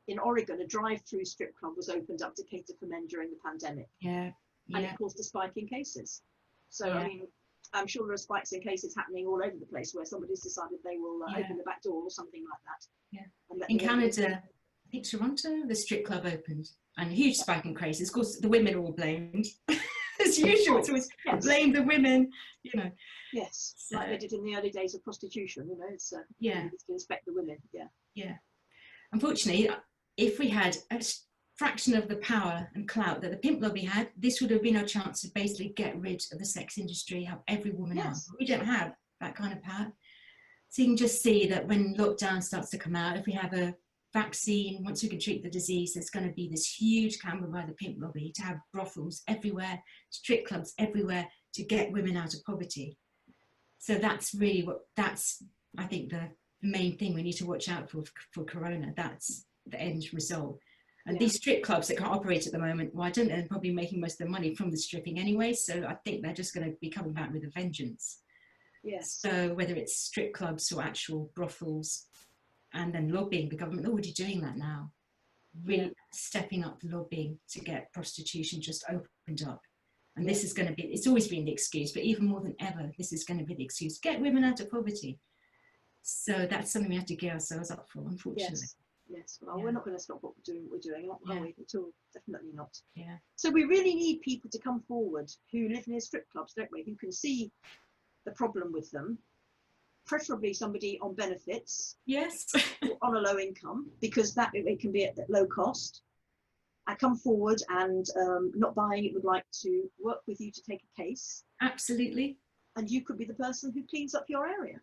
In Oregon, a drive-through strip club was opened up to cater for men during the pandemic. And it caused a spike in cases. So I mean, I'm sure there are spikes in cases happening all over the place where somebody's decided they will open the back door or something like that. In Canada, I think Toronto, the strip club opened, and a huge spike in cases. Of course, the women are all blamed. As usual, it's always blame the women, you know. Yes, so, like they did in the early days of prostitution, you know, it's to inspect the women, Unfortunately, if we had a fraction of the power and clout that the pimp lobby had, this would have been our chance to basically get rid of the sex industry, have every woman out. We don't have that kind of power. So you can just see that when lockdown starts to come out, if we have a vaccine, once we can treat the disease, there's going to be this huge campaign by the pimp lobby to have brothels everywhere, strip clubs everywhere, to get women out of poverty. So that's really I think the main thing we need to watch out for Corona. That's the end result. And these strip clubs that can't operate at the moment, well, I don't know, they're probably making most of their money from the stripping anyway, so I think they're just going to be coming back with a vengeance. Yes. So whether it's strip clubs or actual brothels, and then lobbying, the government already doing that now, really stepping up the lobbying to get prostitution just opened up. And this is going to be, it's always been the excuse, but even more than ever, this is going to be the excuse. Get women out of poverty. So that's something we have to gear ourselves up for, unfortunately. Yes. Well, we're not going to stop what we're doing, are we? At all. Definitely not. Yeah. So we really need people to come forward who live near strip clubs, don't we? Who can see the problem with them. Preferably somebody on benefits. Yes. On a low income, because that it can be at low cost. I come forward and not buying it, would like to work with you to take a case. Absolutely. And you could be the person who cleans up your area.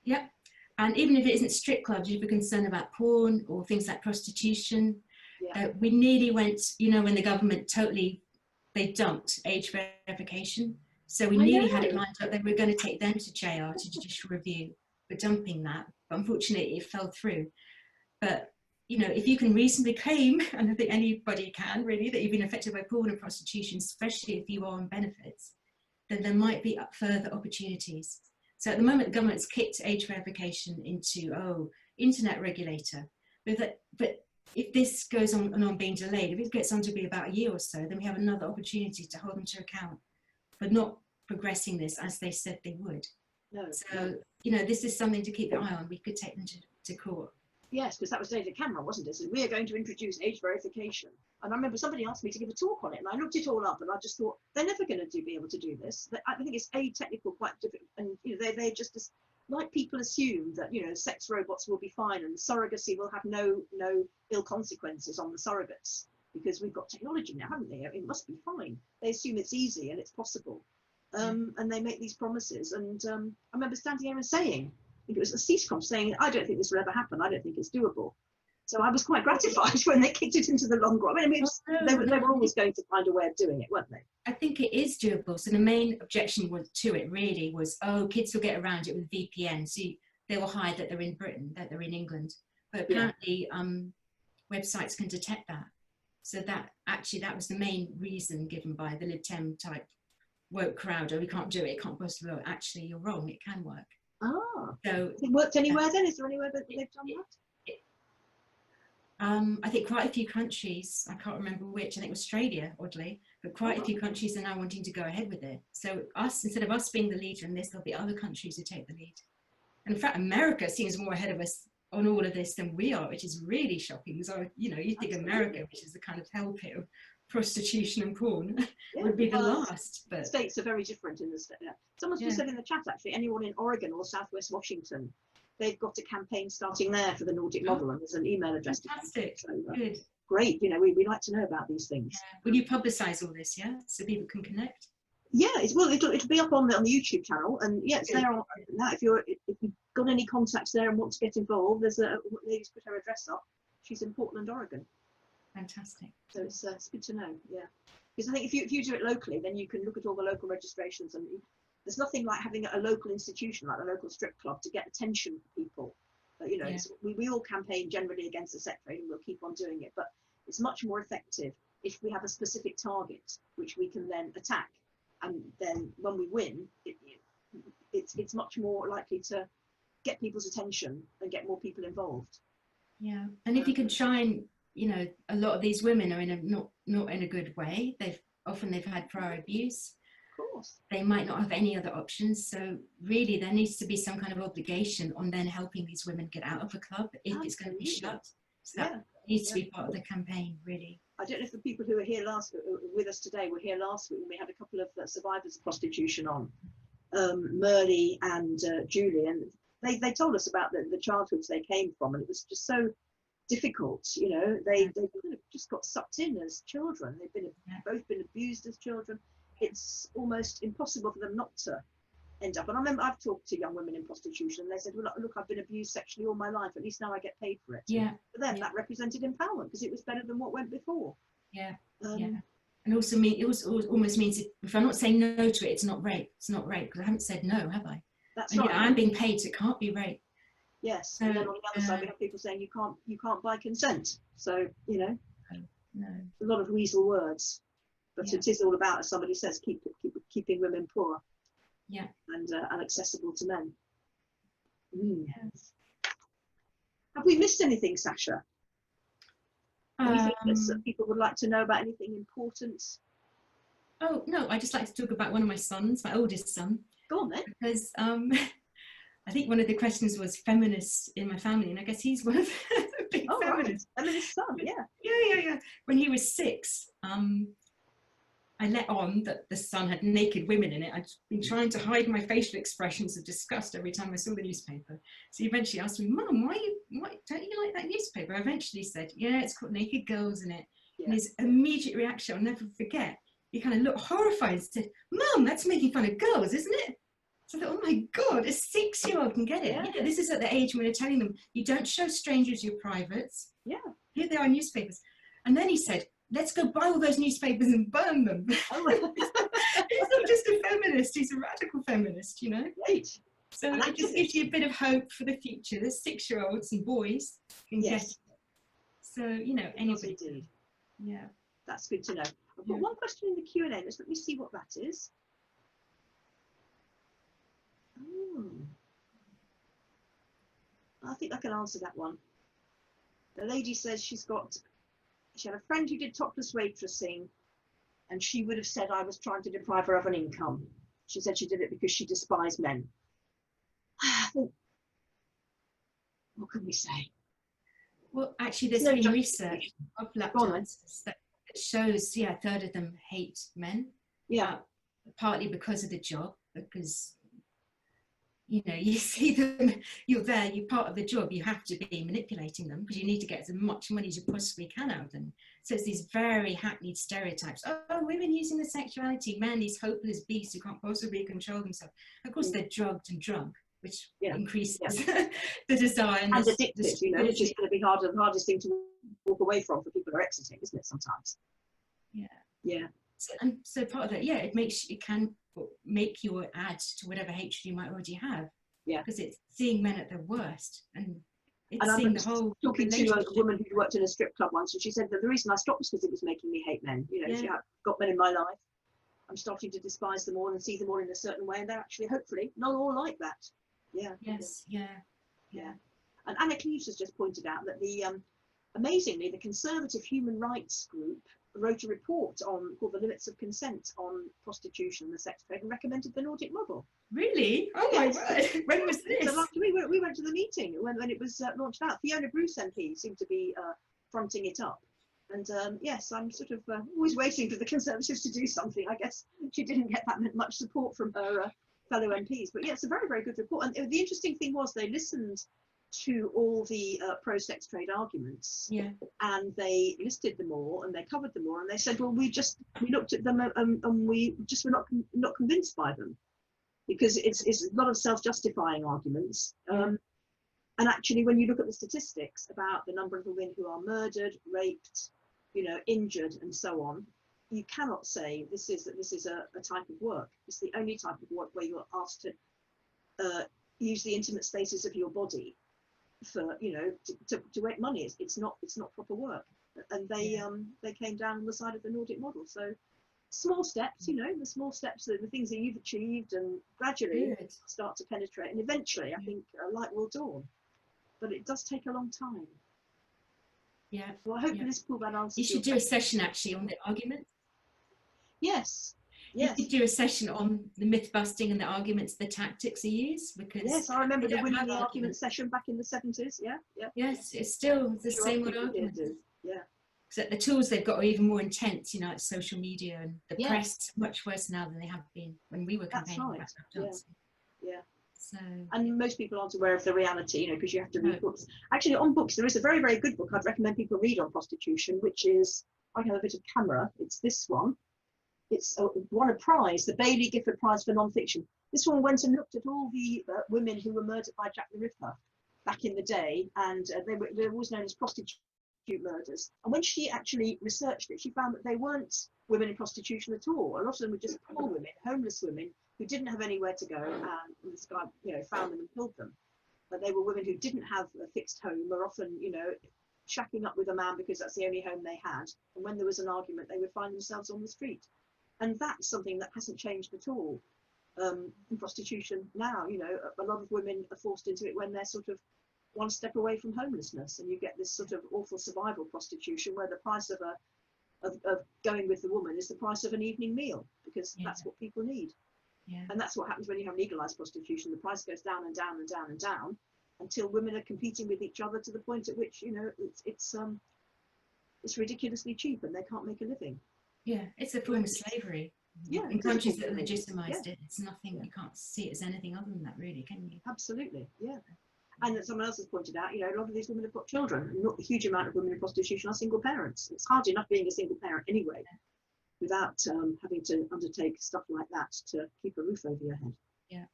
Yep. And even if it isn't strip clubs, if you're concerned about porn or things like prostitution, we nearly went, you know, when the government they dumped age verification. So we nearly had it lined up that we were going to take them to JR, to judicial review, for dumping that. But unfortunately, it fell through. But, you know, if you can reasonably claim, and I think anybody can really, that you've been affected by porn and prostitution, especially if you are on benefits, then there might be further opportunities. So at the moment, the government's kicked age verification into, internet regulator. But if this goes on and on being delayed, if it gets on to be about a year or so, then we have another opportunity to hold them to account for not progressing this as they said they would. So, you know, this is something to keep an eye on. We could take them to court. Yes, because that was David Cameron, wasn't it? So we are going to introduce age verification. And I remember somebody asked me to give a talk on it, and I looked it all up, and I just thought, they're never going to be able to do this. I think it's technical, quite difficult, and you know, they just, like people assume that, you know, sex robots will be fine and surrogacy will have no ill consequences on the surrogates, because we've got technology now, haven't they? It must be fine. They assume it's easy and it's possible. And they make these promises. And I remember standing here and saying, I think it was a CSCOM, saying, I don't think this will ever happen. I don't think it's doable. So I was quite gratified when they kicked it into the long run. I mean, they were always going to find a way of doing it, weren't they? I think it is doable. So the main objection to it really was, kids will get around it with VPN. So they will hide that they're in Britain, that they're in England. But apparently websites can detect that. So that was the main reason given by the Lib Dem type woke crowd. We can't do it, it can't possibly work. Actually, you're wrong, it can work. So it worked anywhere then? Is there anywhere that they've done that? I think quite a few countries, I can't remember which, I think Australia, oddly, but quite a few countries are now wanting to go ahead with it. So instead of us being the leader in this, there'll be other countries who take the lead. And in fact, America seems more ahead of us on all of this than we are, which is really shocking. So, you know, you think America, which is the kind of hell pit of prostitution and porn, would be the last. But states are very different in the state. Someone's just said in the chat, actually, anyone in Oregon or Southwest Washington, they've got a campaign starting there for the Nordic model, and there's an email address. Fantastic. So, good. Great. You know, we like to know about these things. Will you publicise all this, so people can connect? Yeah, it'll be up on the YouTube channel, and it's there on that. If you've got any contacts there and want to get involved, there's a lady's put her address up. She's in Portland, Oregon. Fantastic. So it's good to know. Yeah, because I think if you do it locally, then you can look at all the local registrations, and there's nothing like having a local institution like the local strip club to get attention for people. But, you know, we all campaign generally against the sex trade, and we'll keep on doing it. But it's much more effective if we have a specific target which we can then attack. And then when we win, it's much more likely to get people's attention and get more people involved. Yeah, and if you could try and, you know, a lot of these women are in a not in a good way. They've had prior abuse. Of course. They might not have any other options. So really, there needs to be some kind of obligation on then helping these women get out of a club if it's going to be shut. So that needs to be part of the campaign, really. I don't know if the people who were here with us today were here last week when we had a couple of survivors of prostitution on, Merle and Julie, and they told us about the childhoods they came from, and it was just so difficult. You know, they kind of just got sucked in as children. They've both been abused as children. It's almost impossible for them not to end up. And I remember I've talked to young women in prostitution, and they said, well, look, I've been abused sexually all my life. At least now I get paid for it. Yeah. For them, that represented empowerment because it was better than what went before. Yeah. And also it almost means if I'm not saying no to it, it's not rape. It's not rape because I haven't said no, have I? That's right. I'm being paid, so it can't be rape. Yes. And then on the other side, we have people saying you can't buy consent. So, you know, a lot of weasel words. But it is all about, as somebody says, keeping women poor, and inaccessible to men. Yes. Have we missed anything, Sasha? Anything that people would like to know about? Anything important? Oh, no, I just like to talk about one of my sons, my oldest son. Go on then. Because I think one of the questions was feminists in my family, and I guess he's one of the big feminists. Right. Feminist son, yeah. Yeah. When he was 6, I let on that the Sun had naked women in it. I'd been trying to hide my facial expressions of disgust every time I saw the newspaper. So he eventually asked me, Mum, why don't you like that newspaper? I eventually said, yeah, it's got naked girls in it. Yeah. And his immediate reaction, I'll never forget, he kind of looked horrified and said, Mum, that's making fun of girls, isn't it? So I thought, oh my God, a 6-year-old can get it. Yeah. You know, this is at the age when they're telling them, you don't show strangers your privates. Yeah. Here they are in newspapers. And then he said, let's go buy all those newspapers and burn them. Oh. He's not just a feminist, he's a radical feminist, you know. Right. So it just gives you a bit of hope for the future. There's 6-year-olds and boys can get it. So, you know, anybody. Yes, indeed. Yeah. That's good to know. I've got one question in the Q&A. Let me see what that is. I think I can answer that one. The lady says she had a friend who did topless waitressing, and she would have said I was trying to deprive her of an income. She said she did it because she despised men. What can we say? Well, actually, there's been research of lap dancers that shows, a third of them hate men. Yeah. Partly because of the job, because, you know, you see them, you're there, you're part of the job, you have to be manipulating them because you need to get as much money as you possibly can out of them. So it's these very hackneyed stereotypes. Oh, women using their sexuality, men, these hopeless beasts who can't possibly control themselves. Of course, they're drugged and drunk, which increases the desire. And addicted, you know, which is going to be the hardest thing to walk away from for people who are exiting, isn't it, sometimes? Yeah. Yeah. So part of that, it can make you add to whatever hatred you might already have. Yeah. Because it's seeing men at their worst, and it's seeing the whole. Talking to a woman who worked in a strip club once, and she said that the reason I stopped was because it was making me hate men. You know, she got men in my life. I'm starting to despise them all and see them all in a certain way, and they're actually, hopefully, not all like that. Yeah. Yes. Yeah. And Anna Cleves has just pointed out that amazingly, the conservative human rights group wrote a report called The Limits of Consent on prostitution and the sex trade and recommended the Nordic model. Really? Oh my word. When was this? So we went to the meeting when it was launched out. Fiona Bruce MP seemed to be fronting it up. And yes, I'm sort of always waiting for the Conservatives to do something. I guess she didn't get that much support from her fellow MPs. But yeah, it's a very, very good report. And the interesting thing was they listened to all the pro-sex trade arguments, and they listed them all and they covered them all, and they said, well, we looked at them and we just were not convinced by them, because it's a lot of self-justifying arguments. And actually, when you look at the statistics about the number of women who are murdered, raped, you know, injured, and so on, you cannot say this is a type of work. It's the only type of work where you're asked to use the intimate spaces of your body for, you know, to make money. It's not proper work. And they came down on the side of the Nordic model. So small steps, you know, the small steps, the things that you've achieved, and gradually start to penetrate, and eventually I think a light will dawn, but it does take a long time. Yeah. Well, I hope this pulled that answer. You should do a session actually on the argument. Yes. You could do a session on the myth busting and the arguments, the tactics they use, because yes, I remember the winning the argument session back in the 70s. Yeah. Yes, it's still the same old argument. Yeah. Except the tools they've got are even more intense, you know, like social media and the press, much worse now than they have been when we were campaigning. That's right. Yeah. So, and most people aren't aware of the reality, you know, because you have to read books. Actually, on books, there is a very, very good book I'd recommend people read on prostitution, which is, I have a bit of camera, it's this one. It's won a prize, the Bailey Gifford Prize for Non-Fiction. This one went and looked at all the women who were murdered by Jack the Ripper back in the day, and they were always known as prostitute murders. And when she actually researched it, she found that they weren't women in prostitution at all. A lot of them were just poor women, homeless women who didn't have anywhere to go, and this guy, you know, found them and killed them. But they were women who didn't have a fixed home, were often, you know, shacking up with a man because that's the only home they had. And when there was an argument, they would find themselves on the street. And that's something that hasn't changed at all in prostitution now. You know, a lot of women are forced into it when they're sort of one step away from homelessness, and you get this sort of awful survival prostitution where the price of of going with the woman is the price of an evening meal, because that's what people need. And that's what happens when you have legalized prostitution. The price goes down and down and down and down until women are competing with each other to the point at which, you know, it's ridiculously cheap and they can't make a living. Yeah, it's a form of slavery. Yeah, in countries that legitimized it, it's nothing. You can't see it as anything other than that, really, can you? Absolutely, yeah. And as someone else has pointed out, you know, a lot of these women have got children. Not a huge amount of women in prostitution are single parents. It's hard enough being a single parent anyway, without having to undertake stuff like that to keep a roof over your head. Yeah.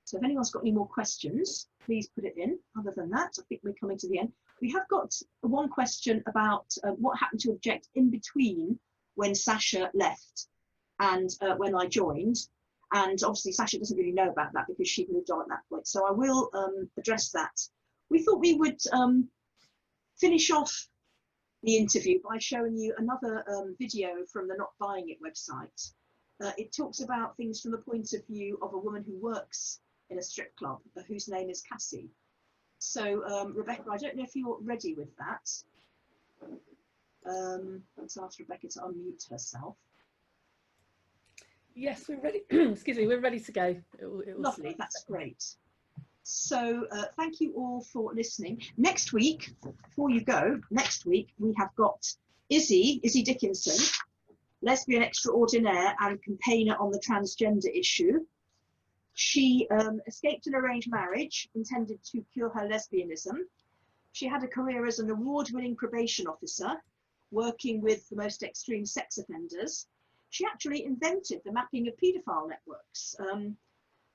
So if anyone's got any more questions, please put it in. Other than that, I think we're coming to the end. We have got one question about what happened to object in between when Sasha left and when I joined. And obviously Sasha doesn't really know about that because she moved on at that point. So I will address that. We thought we would finish off the interview by showing you another video from the Not Buying It website. It talks about things from the point of view of a woman who works in a strip club, whose name is Cassie. So Rebecca, I don't know if you're ready with that. Let's ask Rebecca to unmute herself. Yes, we're ready. Excuse me, we're ready to go. Lovely, that's great. So thank you all for listening. Next week, before you go, next week we have got Izzy Dickinson, lesbian extraordinaire and campaigner on the transgender issue. She escaped an arranged marriage intended to cure her lesbianism. She had a career as an award-winning probation officer, working with the most extreme sex offenders. She actually invented the mapping of paedophile networks.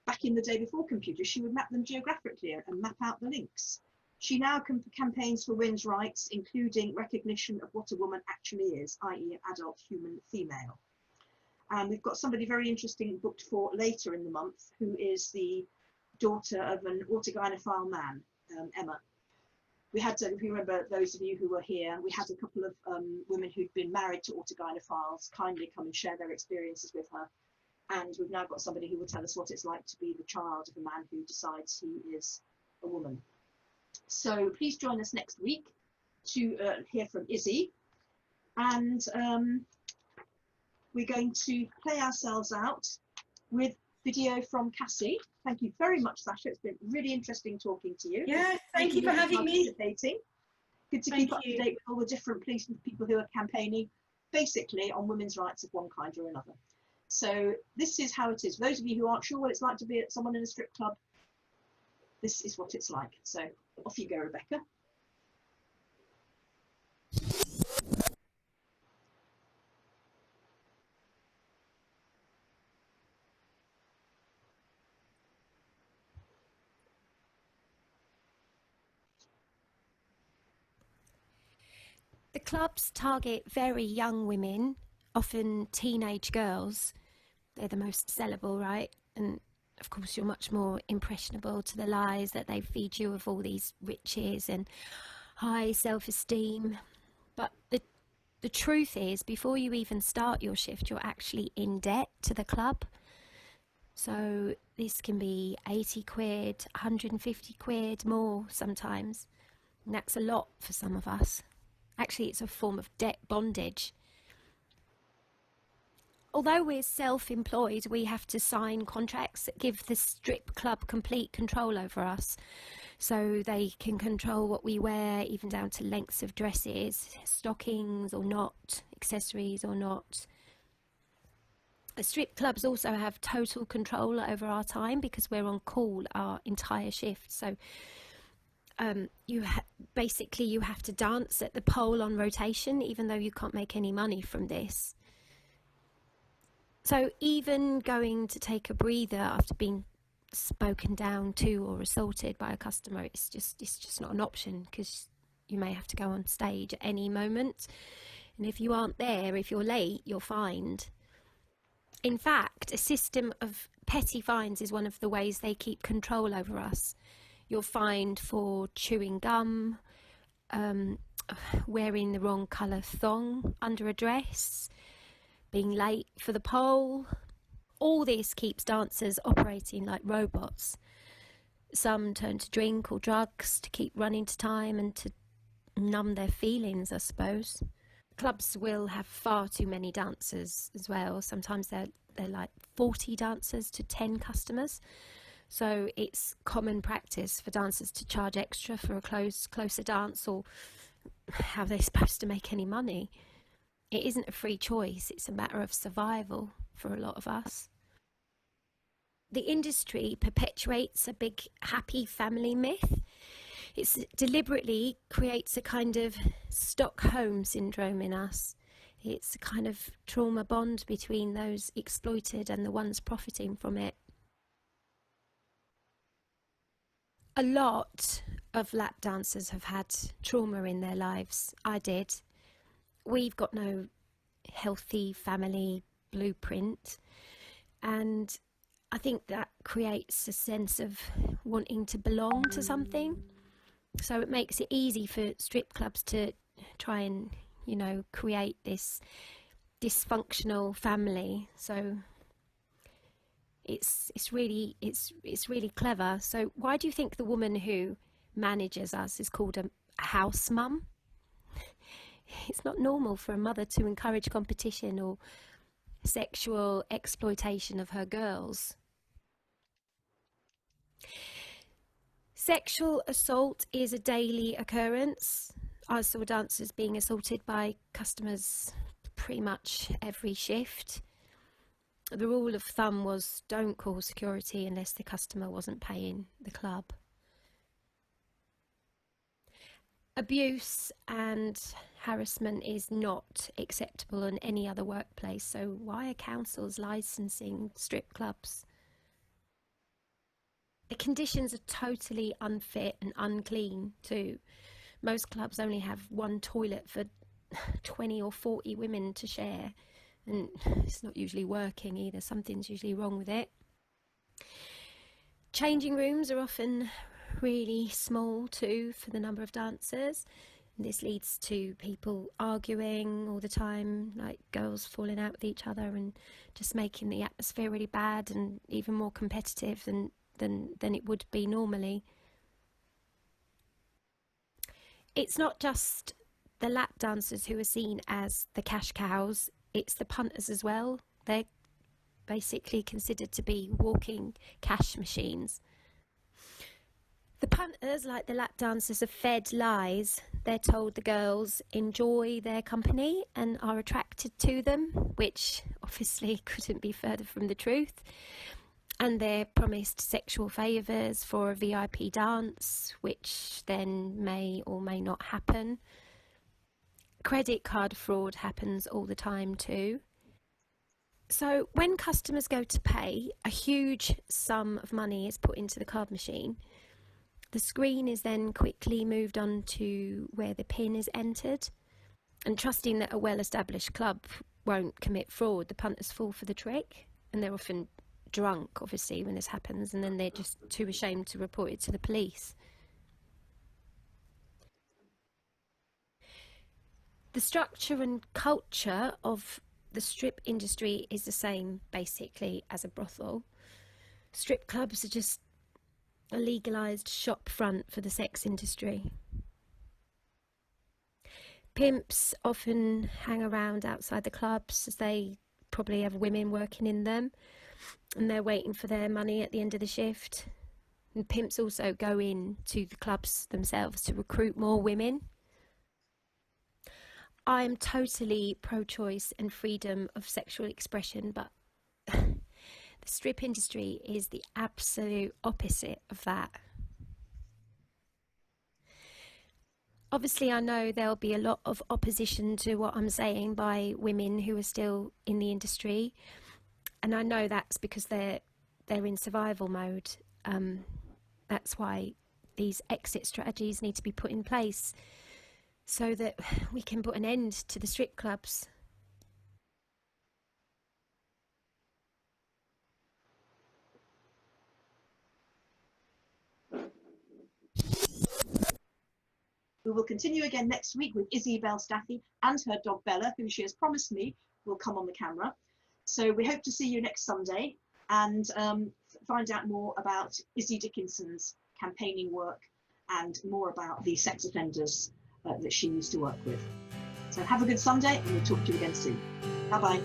Back in the day before computers, she would map them geographically and map out the links. She now campaigns for women's rights, including recognition of what a woman actually is, i.e. an adult human female. And we've got somebody very interesting booked for later in the month, who is the daughter of an autogynephile man, Emma. We had, if you remember, those of you who were here, we had a couple of women who'd been married to autogynephiles kindly come and share their experiences with her. And we've now got somebody who will tell us what it's like to be the child of a man who decides he is a woman. So please join us next week to hear from Izzy. And we're going to play ourselves out with video from Cassie. Thank you very much, Sasha. It's been really interesting talking to you. Yeah, thank you for having me. Good to keep up to date with all the different people who are campaigning, basically on women's rights of one kind or another. So this is how it is. For those of you who aren't sure what it's like to be someone in a strip club, this is what it's like. So off you go, Rebecca. The clubs target very young women, often teenage girls. They're the most sellable, right? And of course you're much more impressionable to the lies that they feed you of all these riches and high self-esteem. But the truth is, before you even start your shift, you're actually in debt to the club. So this can be 80 quid, 150 quid, more sometimes. And that's a lot for some of us. Actually, it's a form of debt bondage. Although we're self-employed, we have to sign contracts that give the strip club complete control over us. So they can control what we wear, even down to lengths of dresses, stockings or not, accessories or not. The strip clubs also have total control over our time because we're on call our entire shift. So basically you have to dance at the pole on rotation, even though you can't make any money from this. So even going to take a breather after being spoken down to or assaulted by a customer, it's just not an option, because you may have to go on stage at any moment, and if you aren't there, if you're late, you're fined. In fact, a system of petty fines is one of the ways they keep control over us. You're fined for chewing gum, wearing the wrong colour thong under a dress, being late for the pole. All this keeps dancers operating like robots. Some turn to drink or drugs to keep running to time and to numb their feelings, I suppose. clubs will have far too many dancers as well. Sometimes they're like 40 dancers to 10 customers. So it's common practice for dancers to charge extra for a closer dance, or how they're supposed to make any money. It isn't a free choice, it's a matter of survival for a lot of us. The industry perpetuates a big happy family myth. It deliberately creates a kind of Stockholm syndrome in us. It's a kind of trauma bond between those exploited and the ones profiting from it. A lot of lap dancers have had trauma in their lives. I did. We've got no healthy family blueprint, and I think that creates a sense of wanting to belong to something. So it makes it easy for strip clubs to try and, you know, create this dysfunctional family. So it's really clever. So why do you think the woman who manages us is called a house mum? It's not normal for a mother to encourage competition or sexual exploitation of her girls. Sexual assault is a daily occurrence. I saw dancers being assaulted by customers pretty much every shift. The rule of thumb was don't call security unless the customer wasn't paying the club. Abuse and harassment is not acceptable in any other workplace, so why are councils licensing strip clubs? The conditions are totally unfit and unclean too. Most clubs only have one toilet for 20 or 40 women to share, and it's not usually working either. Something's usually wrong with it. Changing rooms are often really small too for the number of dancers. This leads to people arguing all the time, like girls falling out with each other and just making the atmosphere really bad and even more competitive than it would be normally. It's not just the lap dancers who are seen as the cash cows, it's the punters as well. They're basically considered to be walking cash machines. The punters, like the lap dancers, are fed lies. They're told the girls enjoy their company and are attracted to them, which obviously couldn't be further from the truth. And they're promised sexual favours for a VIP dance, which then may or may not happen. Credit card fraud happens all the time too. So when customers go to pay, a huge sum of money is put into the card machine. The screen is then quickly moved on to where the PIN is entered. And trusting that a well-established club won't commit fraud, the punters fall for the trick, and they're often drunk, obviously, when this happens, and then they're just too ashamed to report it to the police. The structure and culture of the strip industry is the same, basically, as a brothel. Strip clubs are just a legalised shop front for the sex industry. Pimps often hang around outside the clubs, as they probably have women working in them, and they're waiting for their money at the end of the shift. And pimps also go in to the clubs themselves to recruit more women. I am totally pro-choice and freedom of sexual expression, but the strip industry is the absolute opposite of that. Obviously, I know there'll be a lot of opposition to what I'm saying by women who are still in the industry, and I know that's because they're in survival mode. That's why these exit strategies need to be put in place so that we can put an end to the strip clubs. We will continue again next week with Izzy Bell-Staffy and her dog Bella, who she has promised me will come on the camera. So we hope to see you next Sunday and find out more about Izzy Dickinson's campaigning work and more about the sex offenders that she used to work with. So have a good Sunday, and we'll talk to you again soon. Bye-bye.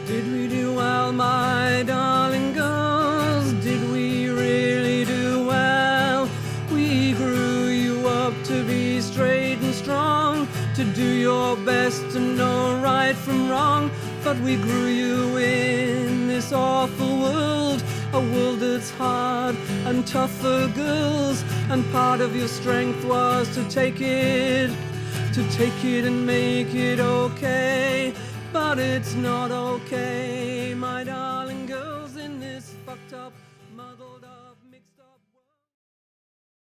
Did we do well, my darling girls? Did we really do well? We grew you up to be straight and strong, to do your best to know right from wrong. But we grew you in this awful world, a world that's hard and tough for girls. And part of your strength was to take it and make it okay. But it's not okay, my darling girls, in this fucked up, muddled up